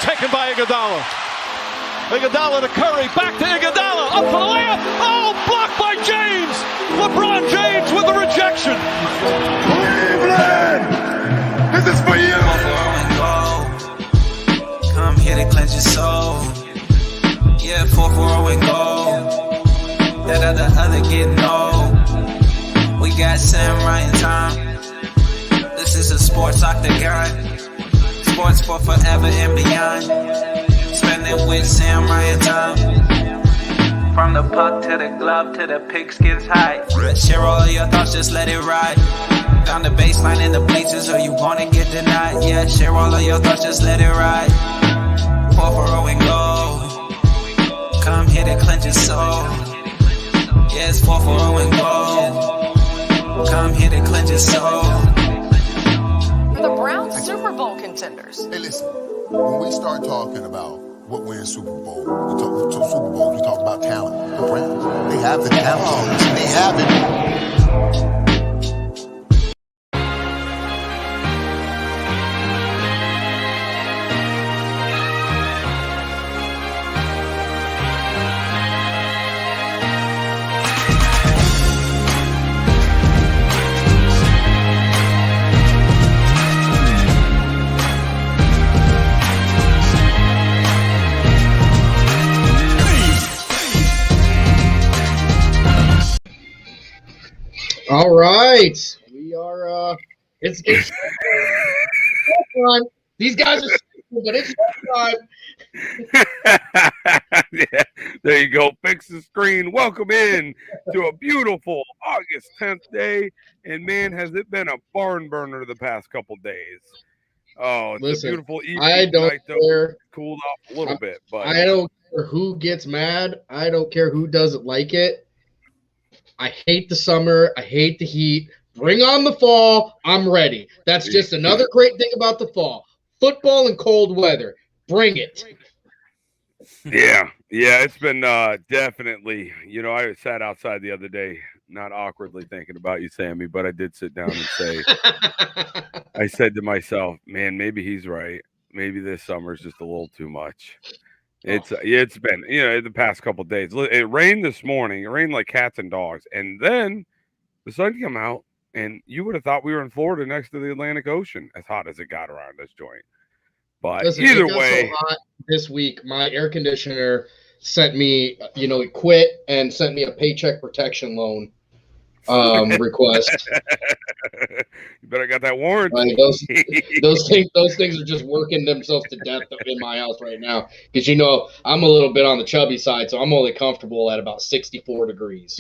taken by Iguodala. Iguodala to Curry, back to Iguodala, up for the layup. Oh, blocked by James. LeBron James with the rejection. Cleveland, this is for you. Come here to cleanse your soul. Yeah, 4-4 and go. That other getting old. We got Sam Ryan time. This is a sports octagon. Sports for forever and beyond. Spending with Sam Ryan time. From the puck to the glove to the pigskins high. Share all of your thoughts, just let it ride. Down the baseline in the bleachers, or you wanna get denied. Yeah, share all of your thoughts, just let it ride. 4-4 and go. Come here to cleanse your soul. Yeah, it's 4-4 and go. Come here to cleanse your soul. The Browns Super Bowl contenders. Hey, listen, when we start talking about what wins Super Bowl, we talk Super Bowl, we talk about talent. The Browns, they have the talent. They have it. All right, we are. It's time. These guys are, but it's time. Yeah, there you go. Fix the screen. Welcome in to a beautiful August 10th day, and man, has it been a barn burner the past couple days. Oh, it's a beautiful evening. I don't tonight, care. Cooled off a little bit, but I don't care who gets mad. I don't care who doesn't like it. I hate the summer. I hate the heat. Bring on the fall. I'm ready. That's just another great thing about the fall. Football and cold weather. Bring it. Yeah, it's been definitely. You know, I sat outside the other day, not awkwardly thinking about you, Sammy, but I did sit down and say, I said to myself, man, maybe he's right. Maybe this summer is just a little too much. It's been, you know, the past couple of days. It rained this morning. It rained like cats and dogs, and then the sun came out, and you would have thought we were in Florida next to the Atlantic Ocean, as hot as it got around this joint. But Listen, either it got way, so hot this week, my air conditioner sent me, it quit and sent me a paycheck protection loan request. You better got that warranty. Like those things are just working themselves to death in my house right now, because I'm a little bit on the chubby side, so I'm only comfortable at about 64 degrees.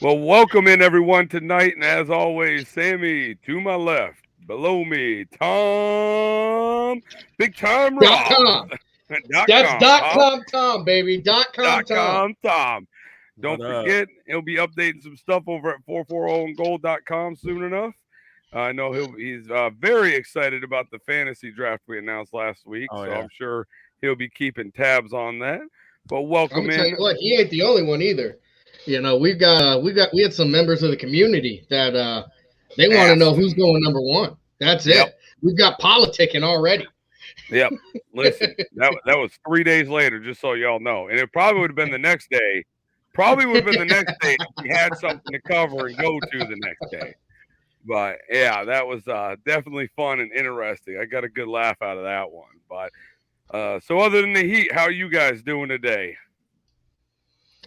Well, welcome in everyone tonight, and as always, Sammy to my left, below me, Tom, Big Time Rob. That's .com Tom, baby. .com Tom. Don't forget, he'll be updating some stuff over at 440andgold.com soon enough. I know he's very excited about the fantasy draft we announced last week, I'm sure he'll be keeping tabs on that. But welcome in. Look, he ain't the only one either. We had some members of the community that they want to know who's going number one. That's it. Yep. We've got politicking already. Yep. Listen, that was 3 days later, just so y'all know. And it probably would have been the next day. If we had something to cover and go to the next day. But yeah, that was definitely fun and interesting. I got a good laugh out of that one. But so other than the heat, how are you guys doing today?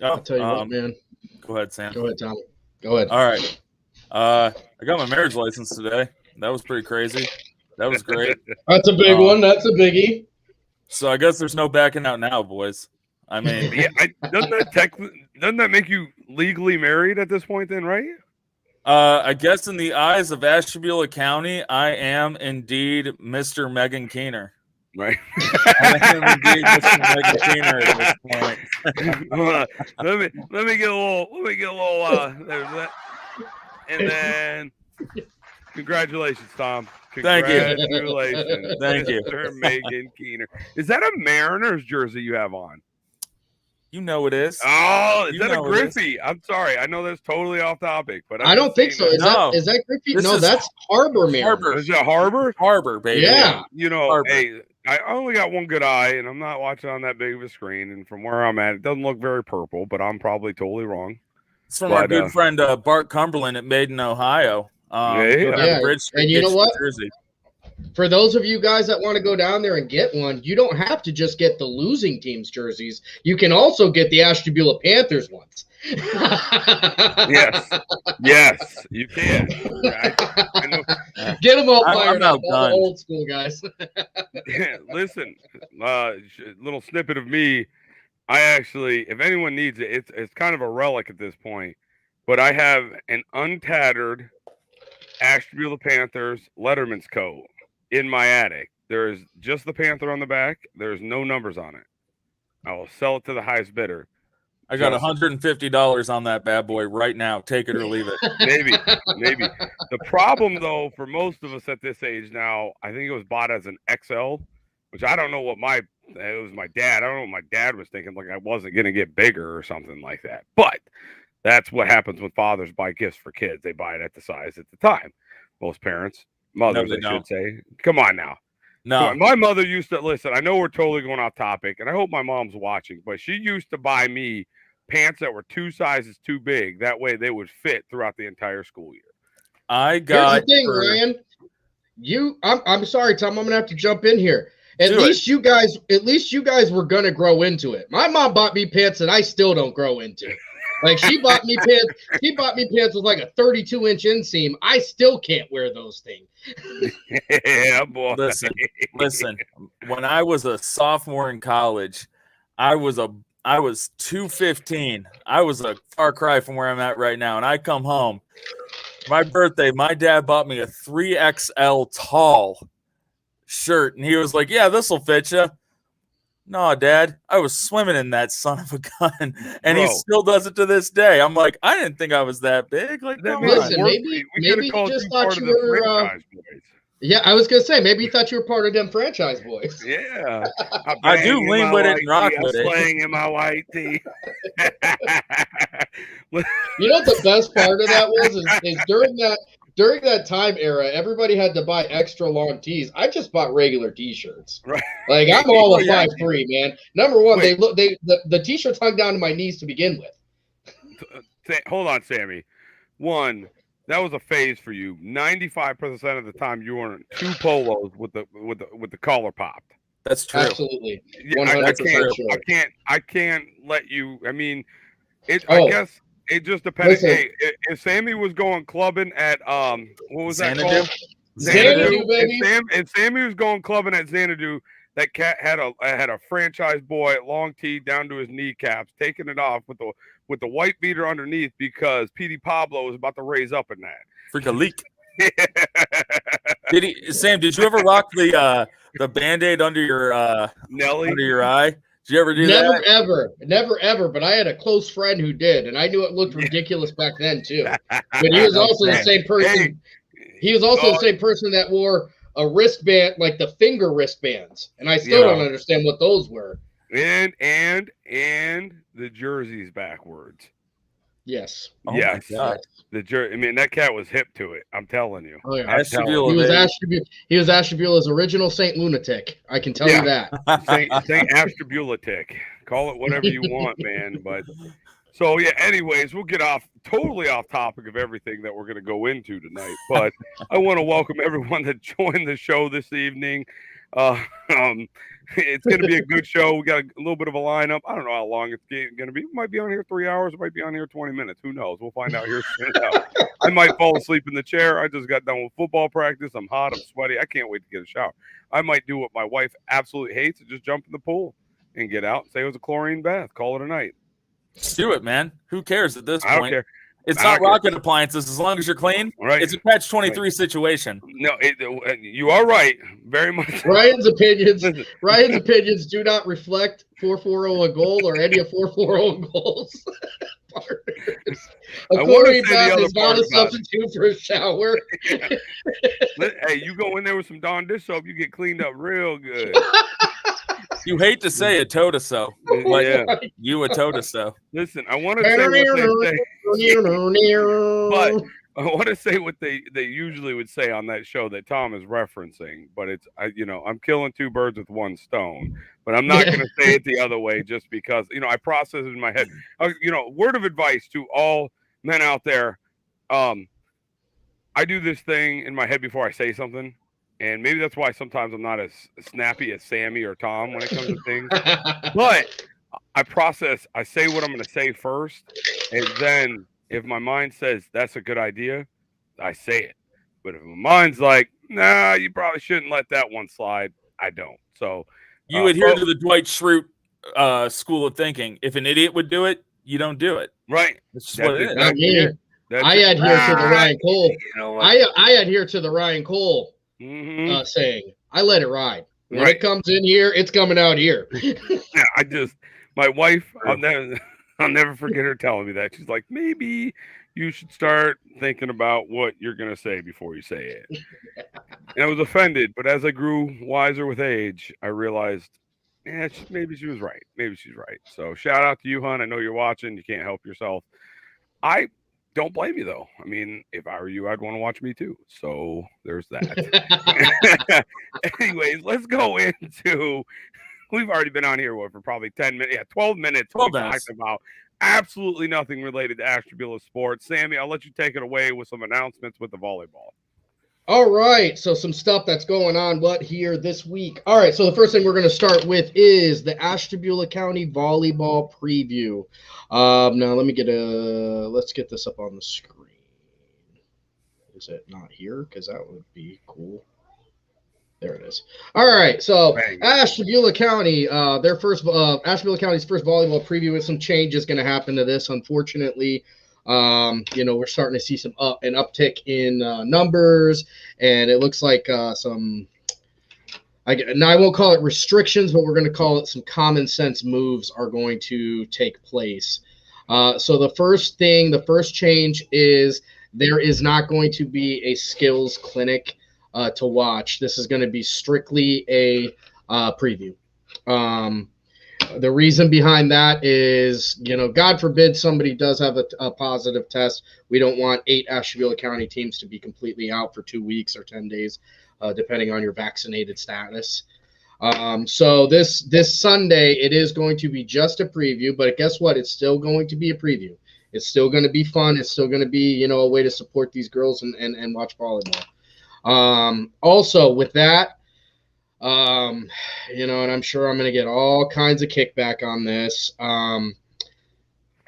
I'll tell you what, man. Go ahead, Sam. Go ahead, Tom. Go ahead. All right. I got my marriage license today. That was pretty crazy. That was great. That's a big one. That's a biggie. So I guess there's no backing out now, boys. I mean, doesn't that make you legally married at this point then, right? I guess in the eyes of Ashtabula County, I am indeed Mr. Megan Keener. Right. I am indeed Mr. Megan Keener at this point. let me get a little there's that. And then congratulations, Tom. Thank you. Congratulations. Thank you. Mr. Megan Keener. Is that a Mariners jersey you have on? You know it is. Oh, is You that a know it is. Griffey? I'm sorry. I know that's totally off topic, but I don't think so. No. Is that Griffey? This No, is that's Harbor Man. Harbor. Is it Harbor? Harbor, baby. Yeah. You know, Harbor. hey, I only got one good eye, and I'm not watching on that big of a screen. And from where I'm at, it doesn't look very purple, but I'm probably totally wrong. It's from our But, good friend Bart Cumberland at Maiden, Ohio. Yeah. Yeah, and you know what? Jersey. For those of you guys that want to go down there and get one, you don't have to just get the losing team's jerseys. You can also get the Ashtabula Panthers ones. Yes, you can. I know. Get them all I'm fired up, all the outgunned. old school guys. Listen, little snippet of me. I actually, if anyone needs it, it's kind of a relic at this point. But I have an untattered Ashtabula Panthers Letterman's coat in my attic. There's just the Panther on the back. There's no numbers on it. I will sell it to the highest bidder. I got $150 on that bad boy right now. Take it or leave it. Maybe. The problem, though, for most of us at this age now, I think it was bought as an XL, which I don't know what it was my dad. I don't know what my dad was thinking, like I wasn't going to get bigger or something like that. But that's what happens when fathers buy gifts for kids. They buy it at the size at the time. Most parents, mothers, they I don't. should say. Come on now. No, My mother used to, listen, I know we're totally going off topic, and I hope my mom's watching, but she used to buy me pants that were 2 sizes too big. That way they would fit throughout the entire school year. I Here's got. the thing, Ryan. I'm sorry, Tom. I'm gonna have to jump in here. At least you guys were gonna grow into it. My mom bought me pants that I still don't grow into. Like she bought me pants. She bought me pants with like a 32-inch inseam. I still can't wear those things. Yeah, boy. Listen. When I was a sophomore in college, I was 215. I was a far cry from where I'm at right now. And I come home. My birthday, my dad bought me a 3XL tall shirt. And he was like, yeah, this will fit you. No, Dad, I was swimming in that son of a gun. And he Bro. still does it to this day. I'm like, I didn't think I was that big. Like, That come means on. Listen, we maybe could've he called just you thought part you of the were. franchise boys. Yeah, I was gonna say maybe he thought you were part of them franchise boys. Yeah. I do lean with it and rock with it. Playing in my white tee. You know what the best part of that was is during that time era, everybody had to buy extra long tees. I just bought regular t-shirts. Right. Like I'm all of Yeah. 5'3", man. Number one, Wait. the t-shirts hung down to my knees to begin with. Hold on, Sammy. One, that was a phase for you. 95% of the time you were in 2 polos with the collar popped. That's true. Absolutely. Yeah, 100% sure. I can't let you. I mean, I Oh. guess it just depends. Listen. Hey, if Sammy was going clubbing at what was that Xanadu? called? Xanadu, baby. If Sammy was going clubbing at Xanadu, that cat had a franchise boy at long tee down to his kneecaps, taking it off with the white beater underneath because Petey Pablo was about to raise up in that. Freak a leak. Sam, did you ever rock the Band-Aid under your Nelly. eye? Did you ever do that? Never ever. But I had a close friend who did, and I knew it looked ridiculous back then too. But he was also the same person. He was also the same person that wore a wristband, like the finger wristbands, and I still don't understand what those were. And the jerseys backwards. Yes. Oh my Yes. God. I mean, that cat was hip to it. I'm telling you. Oh, yeah. I'm telling you. He was Ashtabula's original Saint Lunatic. I can tell you that. Saint Ashtabulatic. Call it whatever you want, man. But so yeah. Anyways, we'll get totally off topic of everything that we're going to go into tonight. But I want to welcome everyone that joined the show this evening. It's going to be a good show. We got a little bit of a lineup. I don't know how long it's going to be. We might be on here 3 hours. It might be on here 20 minutes. Who knows? We'll find out here soon. I might fall asleep in the chair. I just got done with football practice. I'm hot. I'm sweaty. I can't wait to get a shower. I might do what my wife absolutely hates and just jump in the pool and get out and say it was a chlorine bath. Call it a night. Just do it, man. Who cares at this I don't point? care. It's I not don't care. rocket appliances as long as you're clean. Right. It's a catch-23 situation. No, you are right. Very much. Ryan's opinions Listen. do not reflect 440 a goal or any of 440 goals. Partners. A I wanna chlorine say the bath other is not part a about it. substitute for a shower. Hey, you go in there with some Dawn dish soap, you get cleaned up real good. You hate to say it, Totoso. Like, Yeah. you a Totoso. Listen, I want to say what they say, but I want to say what they usually would say on that show that Tom is referencing. But I'm killing two birds with one stone. But I'm not going to say it the other way just because I process it in my head. Word of advice to all men out there. I do this thing in my head before I say something. And maybe that's why sometimes I'm not as snappy as Sammy or Tom when it comes to things. But I say what I'm going to say first. And then if my mind says that's a good idea, I say it. But if my mind's like, nah, you probably shouldn't let that one slide, I don't. So you adhere to the Dwight Schrute school of thinking. If an idiot would do it, you don't do it. Right. That's what it is. Not me. I adhere to the Ryan Cole. I adhere to the Ryan Cole saying, I let it ride. When it comes in here, it's coming out here. Yeah, my wife, I'll never forget her telling me that. She's like, maybe you should start thinking about what you're going to say before you say it. And I was offended, but as I grew wiser with age, I realized, maybe she was right. Maybe she's right. So shout out to you, hon. I know you're watching. You can't help yourself. I don't blame you, though. I mean, if I were you, I'd want to watch me, too. So there's that. Anyways, let's go into – we've already been on here, for probably 10 minutes. Yeah, 12 minutes. 12 minutes. About absolutely nothing related to Ashtabula sports. Sammy, I'll let you take it away with some announcements with the volleyball. All right, so some stuff that's going on here this week. All right, so the first thing we're going to start with is the Ashtabula County volleyball preview. Now let's get this up on the screen. Is it not here? Because that would be cool. There it is. All right, so Ashtabula County, Ashtabula County's first volleyball preview with some changes going to happen to this, unfortunately. We're starting to see an uptick in numbers, and it looks like I won't call it restrictions, but we're going to call it some common sense moves are going to take place. So the first change is there is not going to be a skills clinic to watch. This is going to be strictly a preview. The reason behind that is, God forbid somebody does have a positive test. We don't want 8 Ashtabula County teams to be completely out for 2 weeks or 10 days, depending on your vaccinated status. So this Sunday, it is going to be just a preview, but guess what? It's still going to be a preview. It's still going to be fun. It's still going to be, a way to support these girls and watch volleyball. Also, with that, and I'm sure I'm going to get all kinds of kickback on this.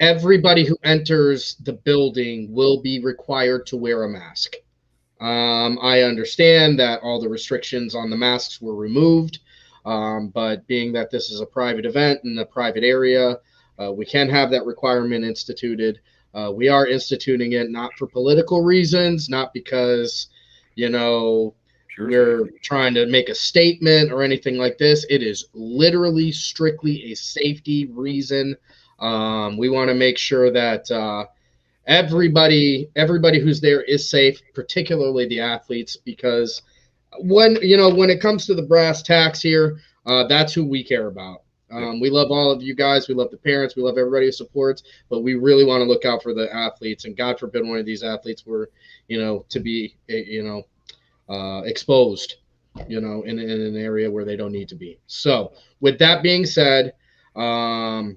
Everybody who enters the building will be required to wear a mask. I understand that all the restrictions on the masks were removed, but being that this is a private event in a private area, we can have that requirement instituted. We are instituting it not for political reasons, not because, we're trying to make a statement or anything like this. It is literally strictly a safety reason. We want to make sure that everybody who's there is safe, particularly the athletes, because when it comes to the brass tacks here, that's who we care about. We love all of you guys. We love the parents. We love everybody who supports, but we really want to look out for the athletes. And God forbid one of these athletes were, to be, exposed, in an area where they don't need to be. So with that being said, like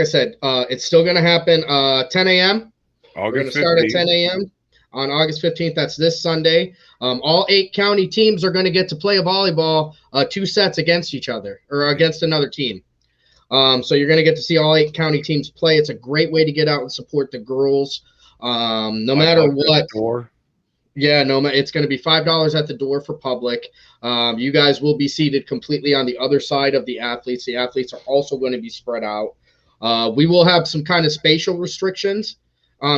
I said, it's still going to happen 10 a.m. We're going to start at 10 a.m. on August 15th. That's this Sunday. All 8 county teams are going to get to play a volleyball 2 sets against each other or against another team. So you're going to get to see all 8 county teams play. It's a great way to get out and support the girls. No matter what. Yeah, it's going to be $5 at the door for public. You guys will be seated completely on the other side of the athletes. The athletes are also going to be spread out. We will have some kind of spatial restrictions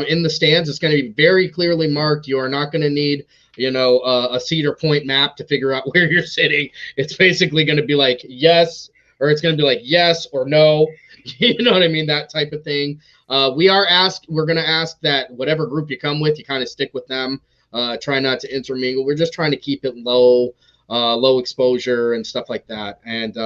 in the stands. It's going to be very clearly marked. You are not going to need, a Cedar Point map to figure out where you're sitting. It's basically going to be like yes, or it's going to be like yes or no. You know what I mean? That type of thing. We're going to ask that whatever group you come with, you kind of stick with them. Try not to intermingle. We're just trying to keep it low. low exposure and stuff like that. And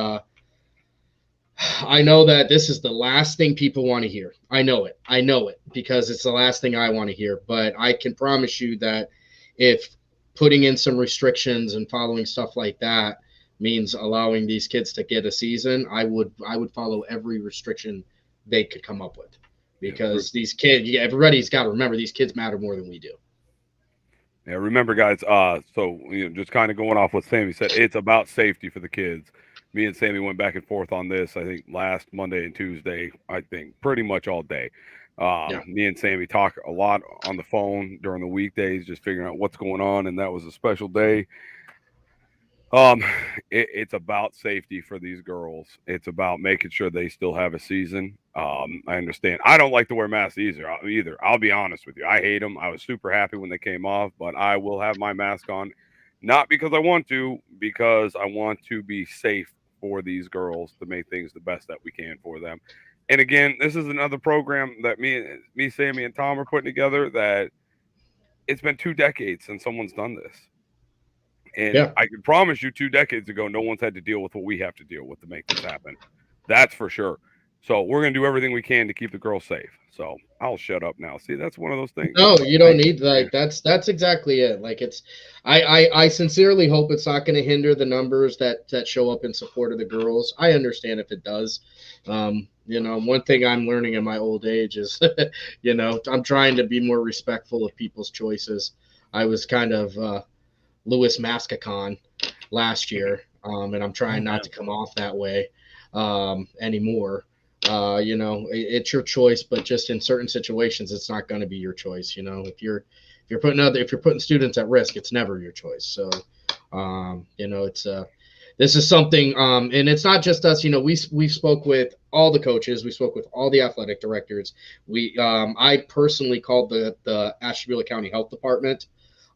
I know that this is the last thing people want to hear. I know it because it's the last thing I want to hear. But I can promise you that if putting in some restrictions and following stuff like that means allowing these kids to get a season, I would follow every restriction they could come up with, because these kids, everybody's got to remember, these kids matter more than we do. Yeah, remember, guys. So just kind of going off what Sammy said, it's about safety for the kids. Me and Sammy went back and forth on this, I think, last Monday and Tuesday, I think, pretty much all day. Me and Sammy talk a lot on the phone during the weekdays, just figuring out what's going on, and that was a special day. It's about safety for these girls. It's about making sure they still have a season. I understand. I don't like to wear masks either. I'll be honest with you. I hate them. I was super happy when they came off, but I will have my mask on, not because I want to, because I want to be safe for these girls, to make things the best that we can for them. And again, this is another program that me, Sammy, and Tom are putting together, that it's been 2 decades since someone's done this. And I can promise you 2 decades ago, no one's had to deal with what we have to deal with to make this happen. That's for sure. So we're going to do everything we can to keep the girls safe. So I'll shut up now. See, that's one of those things. No, you don't need, like, that's exactly it. Like, it's, I sincerely hope it's not going to hinder the numbers that show up in support of the girls. I understand if it does. One thing I'm learning in my old age is, I'm trying to be more respectful of people's choices. I was kind of Louis Mascacon last year, and I'm trying not to come off that way anymore. It's your choice, but just in certain situations, it's not going to be your choice. If you're putting students at risk, it's never your choice. So, it's this is something, and it's not just us. We spoke with all the coaches, we spoke with all the athletic directors. I personally called the Ashtabula County Health Department,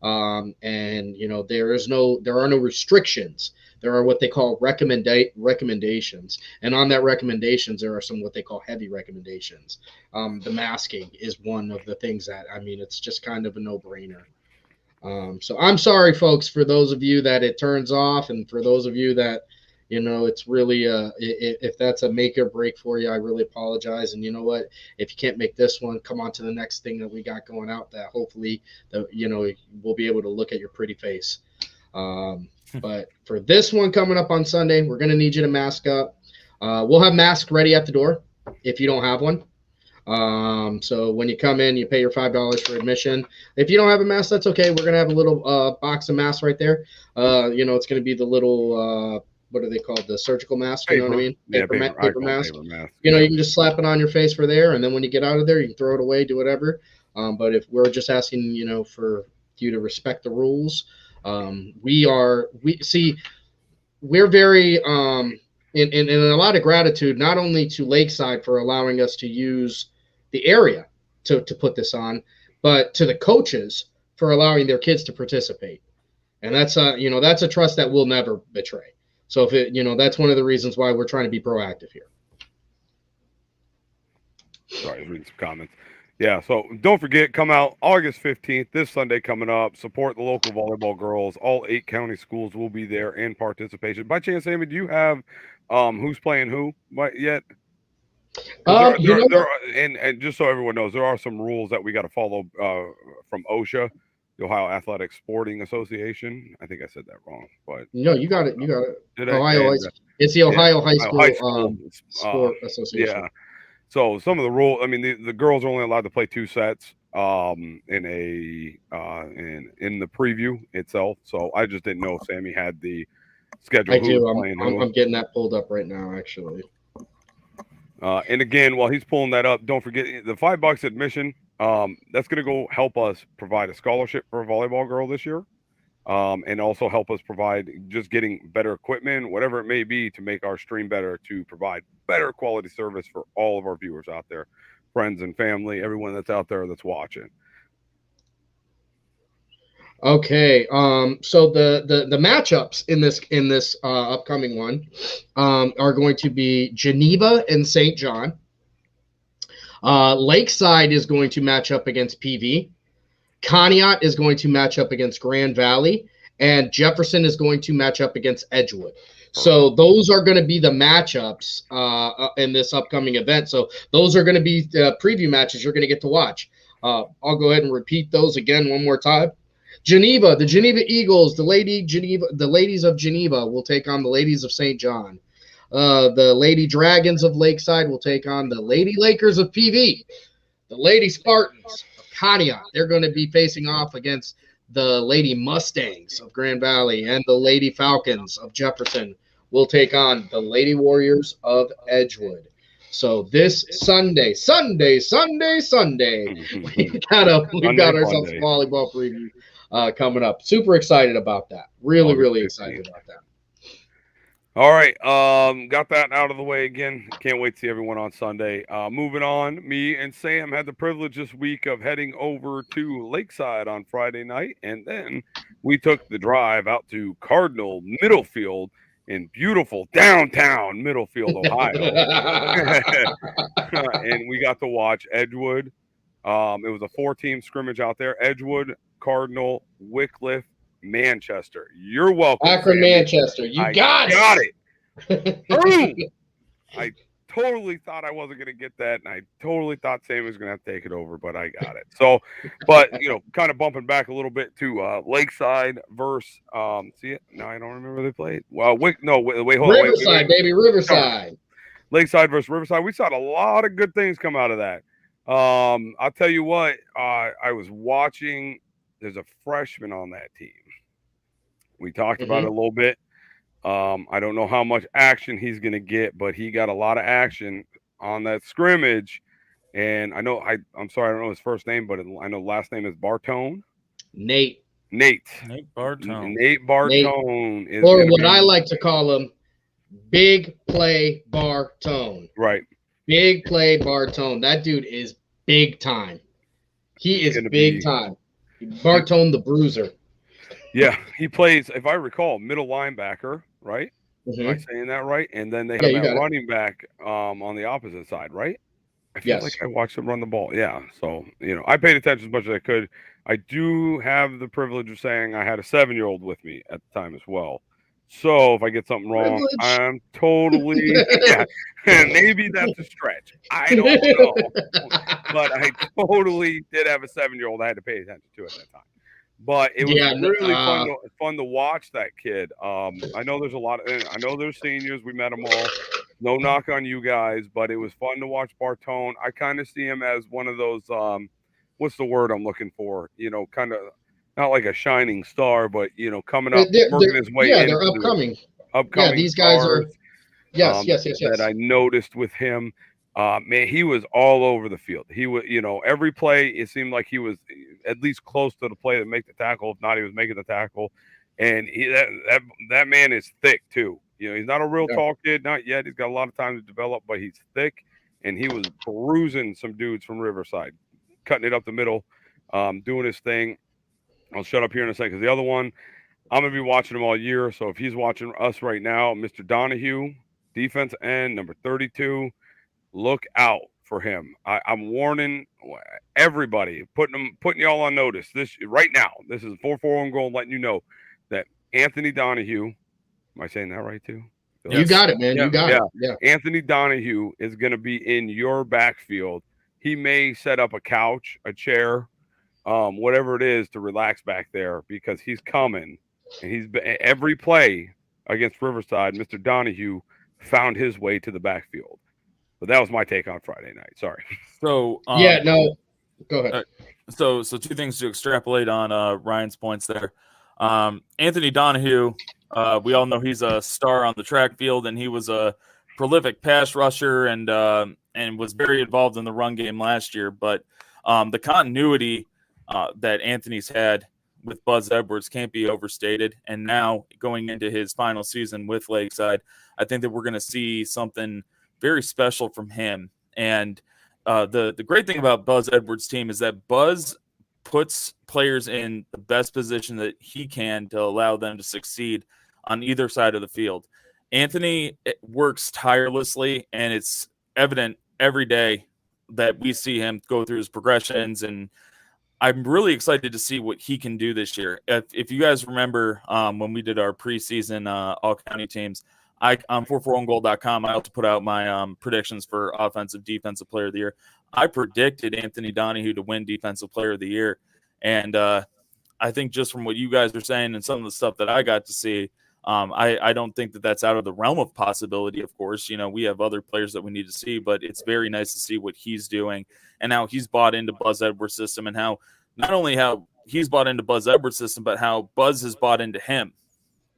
and there are no restrictions. There are what they call recommendations. And on that recommendations, there are some what they call heavy recommendations. The masking is one of the things that, it's just kind of a no-brainer. So I'm sorry, folks, for those of you that it turns off, and for those of you that, it's really, if that's a make or break for you, I really apologize. And you know what? If you can't make this one, come on to the next thing that we got going out, that hopefully, we'll be able to look at your pretty face. But for this one coming up on Sunday, we're going to need you to mask up. We'll have masks ready at the door if you don't have one. So when you come in, you pay your $5 for admission. If you don't have a mask, that's okay. We're going to have a little box of masks right there. It's going to be the little, what are they called? The surgical mask, you know what I mean? Paper mask. You can just slap it on your face for there, and then when you get out of there, you can throw it away, do whatever. But if we're just asking, for you to respect the rules, we're very in a lot of gratitude, not only to Lakeside for allowing us to use the area to put this on, but to the coaches for allowing their kids to participate. And that's that's a trust that we'll never betray. So if that's one of the reasons why we're trying to be proactive here. Sorry, I was reading some comments. Yeah, so don't forget, come out August 15th, this Sunday coming up. Support the local volleyball girls. All 8 county schools will be there in participation. By chance, Amy, do you have who's playing who yet? And just so everyone knows, there are some rules that we got to follow from OSHA, the Ohio Athletic Sporting Association. I think I said that wrong, but no, you got it. It's the Ohio High School Sport Association. Yeah. So some of the rules, the girls are only allowed to play 2 sets in the preview itself. So I just didn't know if Sammy had the schedule. I do. I'm getting that pulled up right now, actually. And again, while he's pulling that up, don't forget the $5 admission. That's going to go help us provide a scholarship for a volleyball girl this year. And also help us provide just getting better equipment, whatever it may be, to make our stream better, to provide better quality service for all of our viewers out there, friends and family, everyone that's out there that's watching. Okay. So the matchups in this upcoming one are going to be Geneva and St. John. Lakeside is going to match up against PV. Conneaut is going to match up against Grand Valley, and Jefferson is going to match up against Edgewood. So those are going to be the matchups in this upcoming event. So those are going to be the preview matches you're going to get to watch. I'll go ahead and repeat those again one more time. Geneva, the Geneva Eagles, the ladies of Geneva will take on the ladies of St. John. The Lady Dragons of Lakeside will take on the Lady Lakers of PV. The Lady Spartans of Conneaut, they're going to be facing off against the Lady Mustangs of Grand Valley, and the Lady Falcons of Jefferson will take on the Lady Warriors of Edgewood. So this Sunday, we got ourselves a volleyball preview coming up. Super excited about that. Really excited about that. All right, got that out of the way again. Can't wait to see everyone on Sunday. Moving on, me and Sam had the privilege this week of heading over to Lakeside on Friday night, and then we took the drive out to Cardinal Middlefield in beautiful downtown Middlefield, Ohio. And we got to watch Edgewood. It was a 4-team scrimmage out there. Edgewood, Cardinal, Wycliffe, Manchester. You're welcome. Akron, Sam. Manchester. You got it. Boom. I totally thought I wasn't going to get that, and I totally thought Sam was going to have to take it over, but I got it. So, but kind of bumping back a little bit to Lakeside versus see it? No, I don't remember they played. Well, hold on. Riverside, baby, Riverside. Lakeside versus Riverside. We saw a lot of good things come out of that. I'll tell you what. I was watching. There's a freshman on that team. We talked about it a little bit. I don't know how much action he's going to get, but he got a lot of action on that scrimmage. And I know I'm sorry, I don't know his first name, but I know last name is Bartone. Nate Bartone. Nate Bartone is, or what I like to call him, Big Play Bartone. Right. Big Play Bartone. That dude is big time. He is big time. Bartone the Bruiser. Yeah, he plays, if I recall, middle linebacker, right? Am I saying that right? And then they have that running back on the opposite side, right? I feel like I watched him run the ball. Yeah, so, I paid attention as much as I could. I do have the privilege of saying I had a 7-year-old with me at the time as well. So if I get something wrong, I'm totally, maybe that's a stretch. I don't know. But I totally did have a 7-year-old I had to pay attention to at that time. But it was really fun to watch that kid. I know there's I know there's seniors. We met them all. No knock on you guys, but it was fun to watch Bartone. I kind of see him as one of those, what's the word I'm looking for? Kind of not like a shining star, but, coming up, working his way in. Yeah, they're upcoming. Yeah, these guys are. Yes. That I noticed with him. Man, he was all over the field. He was, every play, it seemed like he was at least close to the play to make the tackle. If not, he was making the tackle. And that man is thick too. He's not a real tall kid, not yet. He's got a lot of time to develop, but he's thick. And he was bruising some dudes from Riverside, cutting it up the middle, doing his thing. I'll shut up here in a second because the other one, I'm going to be watching him all year. So if he's watching us right now, Mr. Donahue, defense end, number 32. Look out for him. I'm warning everybody, putting y'all on notice. This right now. This is 4-4 goal, letting you know that Anthony Donahue. Am I saying that right too? You got it, man. You got it. Yeah. Anthony Donahue is going to be in your backfield. He may set up a couch, a chair, whatever it is to relax back there because he's coming. And he's been every play against Riverside. Mr. Donahue found his way to the backfield. But that was my take on Friday night. Sorry. So go ahead. So two things to extrapolate on Ryan's points there. Anthony Donahue, we all know he's a star on the track field, and he was a prolific pass rusher and was very involved in the run game last year. But the continuity that Anthony's had with Buzz Edwards can't be overstated. And now going into his final season with Lakeside, I think that we're going to see something very special from him. And the great thing about Buzz Edwards' team is that Buzz puts players in the best position that he can to allow them to succeed on either side of the field. Anthony works tirelessly, and it's evident every day that we see him go through his progressions and I'm really excited to see what he can do this year. If you guys remember when we did our preseason all-county teams, on 441goal.com, I also put out my predictions for offensive, defensive player of the year. I predicted Anthony Donahue to win defensive player of the year. And I think just from what you guys are saying and some of the stuff that I got to see, I don't think that that's out of the realm of possibility. Of course, we have other players that we need to see, but it's very nice to see what he's doing and how he's bought into Buzz Edwards' system, and how not only how he's bought into Buzz Edwards' system, but how Buzz has bought into him.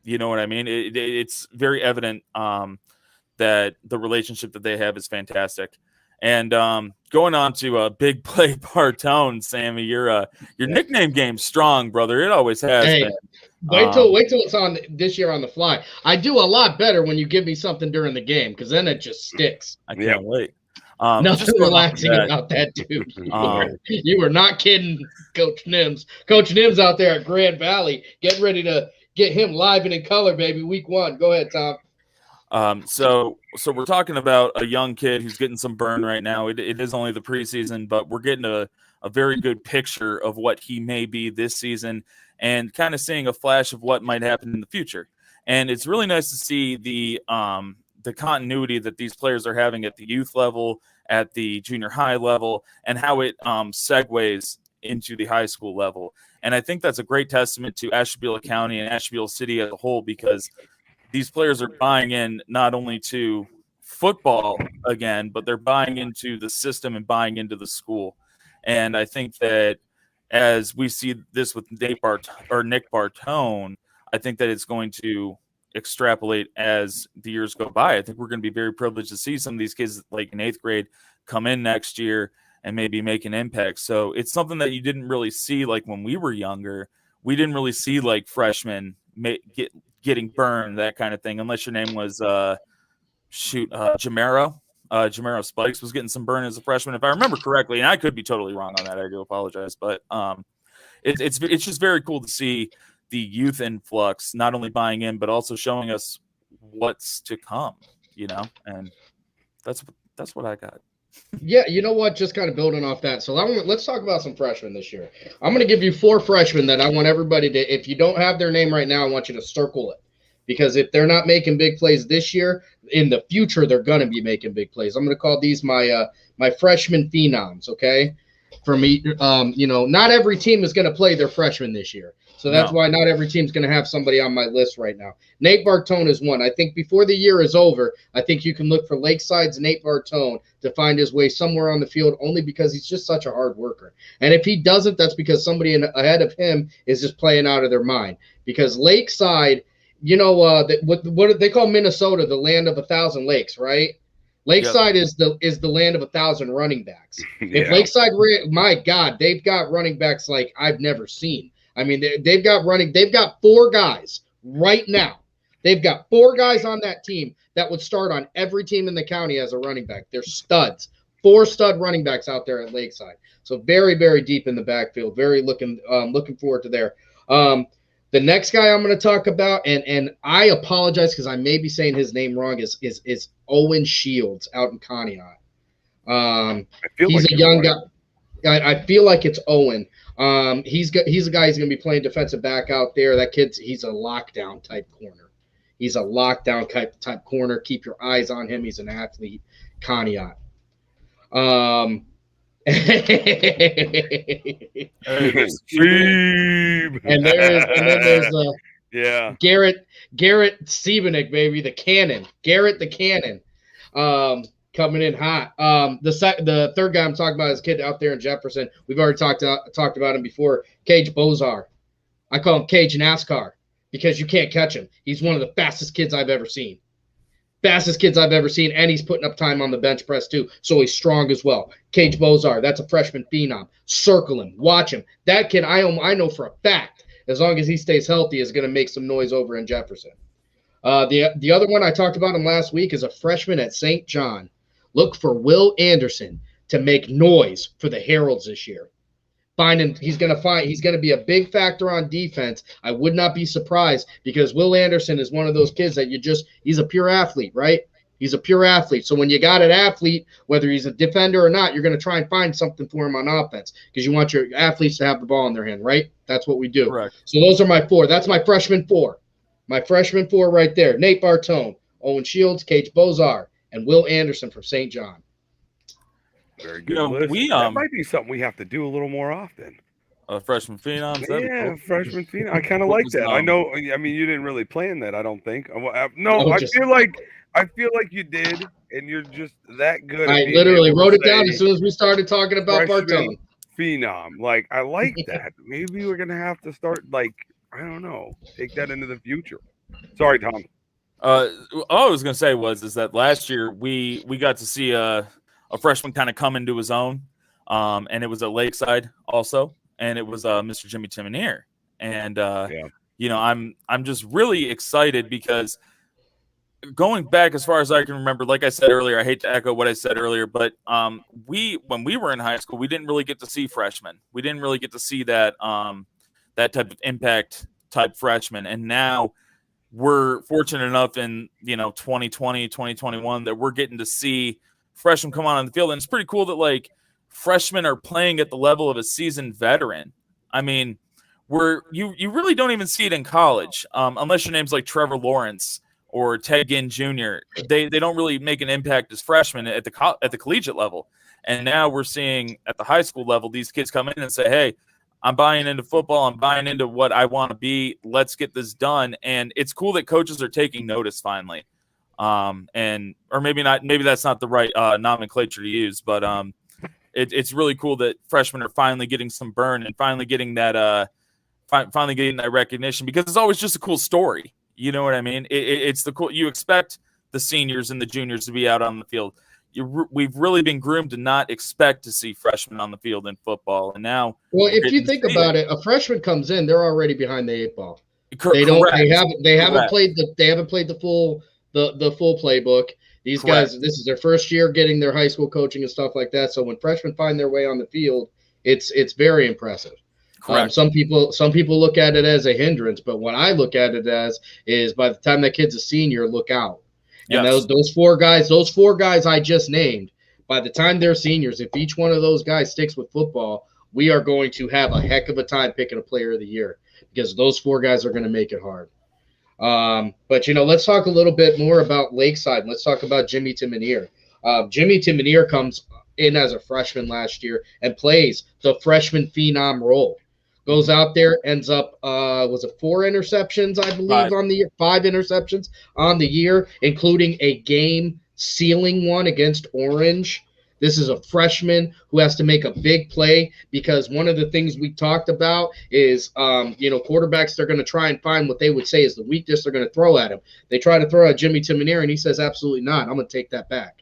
You know what I mean? It's very evident that the relationship that they have is fantastic. And going on to Big Play Partone, Sammy, your nickname game's strong, brother. It always has been. Wait till it's on this year on the fly. I do a lot better when you give me something during the game, because then it just sticks. I can't wait. Nothing relaxing about that, dude. You were not kidding, Coach Nims. Coach Nims out there at Grand Valley, getting ready to get him live and in color, baby. Week 1. Go ahead, Tom. So we're talking about a young kid who's getting some burn right now. It is only the preseason, but we're getting a very good picture of what he may be this season and kind of seeing a flash of what might happen in the future. And it's really nice to see the continuity that these players are having at the youth level, at the junior high level, and how it segues into the high school level. And I think that's a great testament to Ashtabula County and Ashtabula City as a whole, because these players are buying in not only to football again, but they're buying into the system and buying into the school. And I think that as we see this with Nick Bartone, I think that it's going to extrapolate as the years go by. I think we're going to be very privileged to see some of these kids, like in 8th grade, come in next year and maybe make an impact. So it's something that you didn't really see like when we were younger. We didn't really see like freshmen getting burned, that kind of thing, unless your name was Jamero. Jamero Spikes was getting some burn as a freshman, if I remember correctly, and I could be totally wrong on that. I do apologize, but it's just very cool to see the youth influx not only buying in but also showing us what's to come, and that's what I got. Yeah, you know what? Just kind of building off that. So let's talk about some freshmen this year. I'm going to give you 4 freshmen that I want everybody to, if you don't have their name right now, I want you to circle it. Because if they're not making big plays this year, in the future, they're going to be making big plays. I'm going to call these my freshman phenoms, okay? For me, not every team is going to play their freshmen this year. So that's why not every team's going to have somebody on my list right now. Nate Bartone is one. I think before the year is over, I think you can look for Lakeside's Nate Bartone to find his way somewhere on the field, only because he's just such a hard worker. And if he doesn't, that's because somebody ahead of him is just playing out of their mind. Because Lakeside, what they call Minnesota the land of 1,000 lakes, right? Lakeside is the land of 1,000 running backs. If Lakeside, my God, they've got running backs like I've never seen. I mean, they've got 4 guys right now. They've got 4 guys on that team that would start on every team in the county as a running back. They're studs. 4 stud running backs out there at Lakeside. So very, very deep in the backfield. Very looking forward to there. The next guy I'm going to talk about, and I apologize because I may be saying his name wrong, is Owen Shields out in Conneaut. He's a young guy. I feel like it's Owen. He's a guy who's going to be playing defensive back out there. That he's a lockdown type corner. He's a lockdown type corner. Keep your eyes on him. He's an athlete. Conneaut. And then there's Garrett Siebenek, baby, the cannon. Garrett the Cannon. Coming in hot. The third guy I'm talking about is a kid out there in Jefferson. We've already talked about him before. Cage Bozar. I call him Cage NASCAR because you can't catch him. He's one of the fastest kids I've ever seen. And he's putting up time on the bench press too, so he's strong as well. Cage Bozar, that's a freshman phenom. Circle him, watch him. That kid, I know for a fact, as long as he stays healthy, is going to make some noise over in Jefferson. The other one I talked about him last week is a freshman at St. John. Look for Will Anderson to make noise for the Heralds this year. He's going to be a big factor on defense. I would not be surprised because Will Anderson is one of those kids that he's a pure athlete, right? He's a pure athlete. So when you got an athlete, whether he's a defender or not, you're going to try and find something for him on offense because you want your athletes to have the ball in their hand, right? That's what we do. Correct. So those are my 4. That's my freshman 4. My freshman 4 right there. Nate Bartone, Owen Shields, Cage Bozar, and Will Anderson from St. John. Very good. You know, list. we, that might be something we have to do a little more often. Freshman phenoms. Yeah, freshman phenom. I kind of like that. I know. I mean, you didn't really plan that. I don't think. No, I feel like you did, and you're just that good. I literally wrote it down as soon as we started talking about Bartone. Phenom. Like, I like that. Maybe we're gonna have to start, like, I don't know, take that into the future. Sorry, Tom. All I was gonna say is that last year we got to see a freshman kind of come into his own, and it was at Lakeside also, and it was Mr. Jimmy Timonier, and you know, I'm just really excited because going back as far as I can remember, like I said earlier, I hate to echo what I said earlier, but when we were in high school, we didn't really get to see freshmen. We didn't really get to see that that type of impact type freshman, and now we're fortunate enough in 2020, 2021 that we're getting to see freshmen come on the field, and it's pretty cool that like freshmen are playing at the level of a seasoned veteran. I mean, you really don't even see it in college unless your name's like Trevor Lawrence or Ted Ginn Jr. They don't really make an impact as freshmen at the collegiate level, and now we're seeing at the high school level these kids come in and say, "Hey, I'm buying into football. I'm buying into what I want to be. Let's get this done." And it's cool that coaches are taking notice finally. Or maybe not. Maybe that's not the right nomenclature to use, but it's really cool that freshmen are finally getting some burn and finally getting that finally getting that recognition, because it's always just a cool story. You know what I mean? It's the cool. You expect the seniors and the juniors to be out on the field. We've really been groomed to not expect to see freshmen on the field in football, and now. Well, if you think about it, a freshman comes in, they're already behind the 8 ball. They haven't played the full playbook. These guys, this is their first year getting their high school coaching and stuff like that. So when freshmen find their way on the field, it's very impressive. Some people look at it as a hindrance, but what I look at it as is by the time that kid's a senior, look out. And those four guys I just named, by the time they're seniors, if each one of those guys sticks with football, we are going to have a heck of a time picking a player of the year, because those 4 guys are going to make it hard. But let's talk a little bit more about Lakeside. Let's talk about Jimmy Timonier. Jimmy Timonier comes in as a freshman last year and plays the freshman phenom role. Goes out there, ends up, was it 4 interceptions, I believe, on the year, 5 interceptions on the year, including a game-sealing one against Orange. This is a freshman who has to make a big play, because one of the things we talked about is, quarterbacks, they're going to try and find what they would say is the weakness they're going to throw at him. They try to throw at Jimmy Timonier, and he says, absolutely not. I'm going to take that back.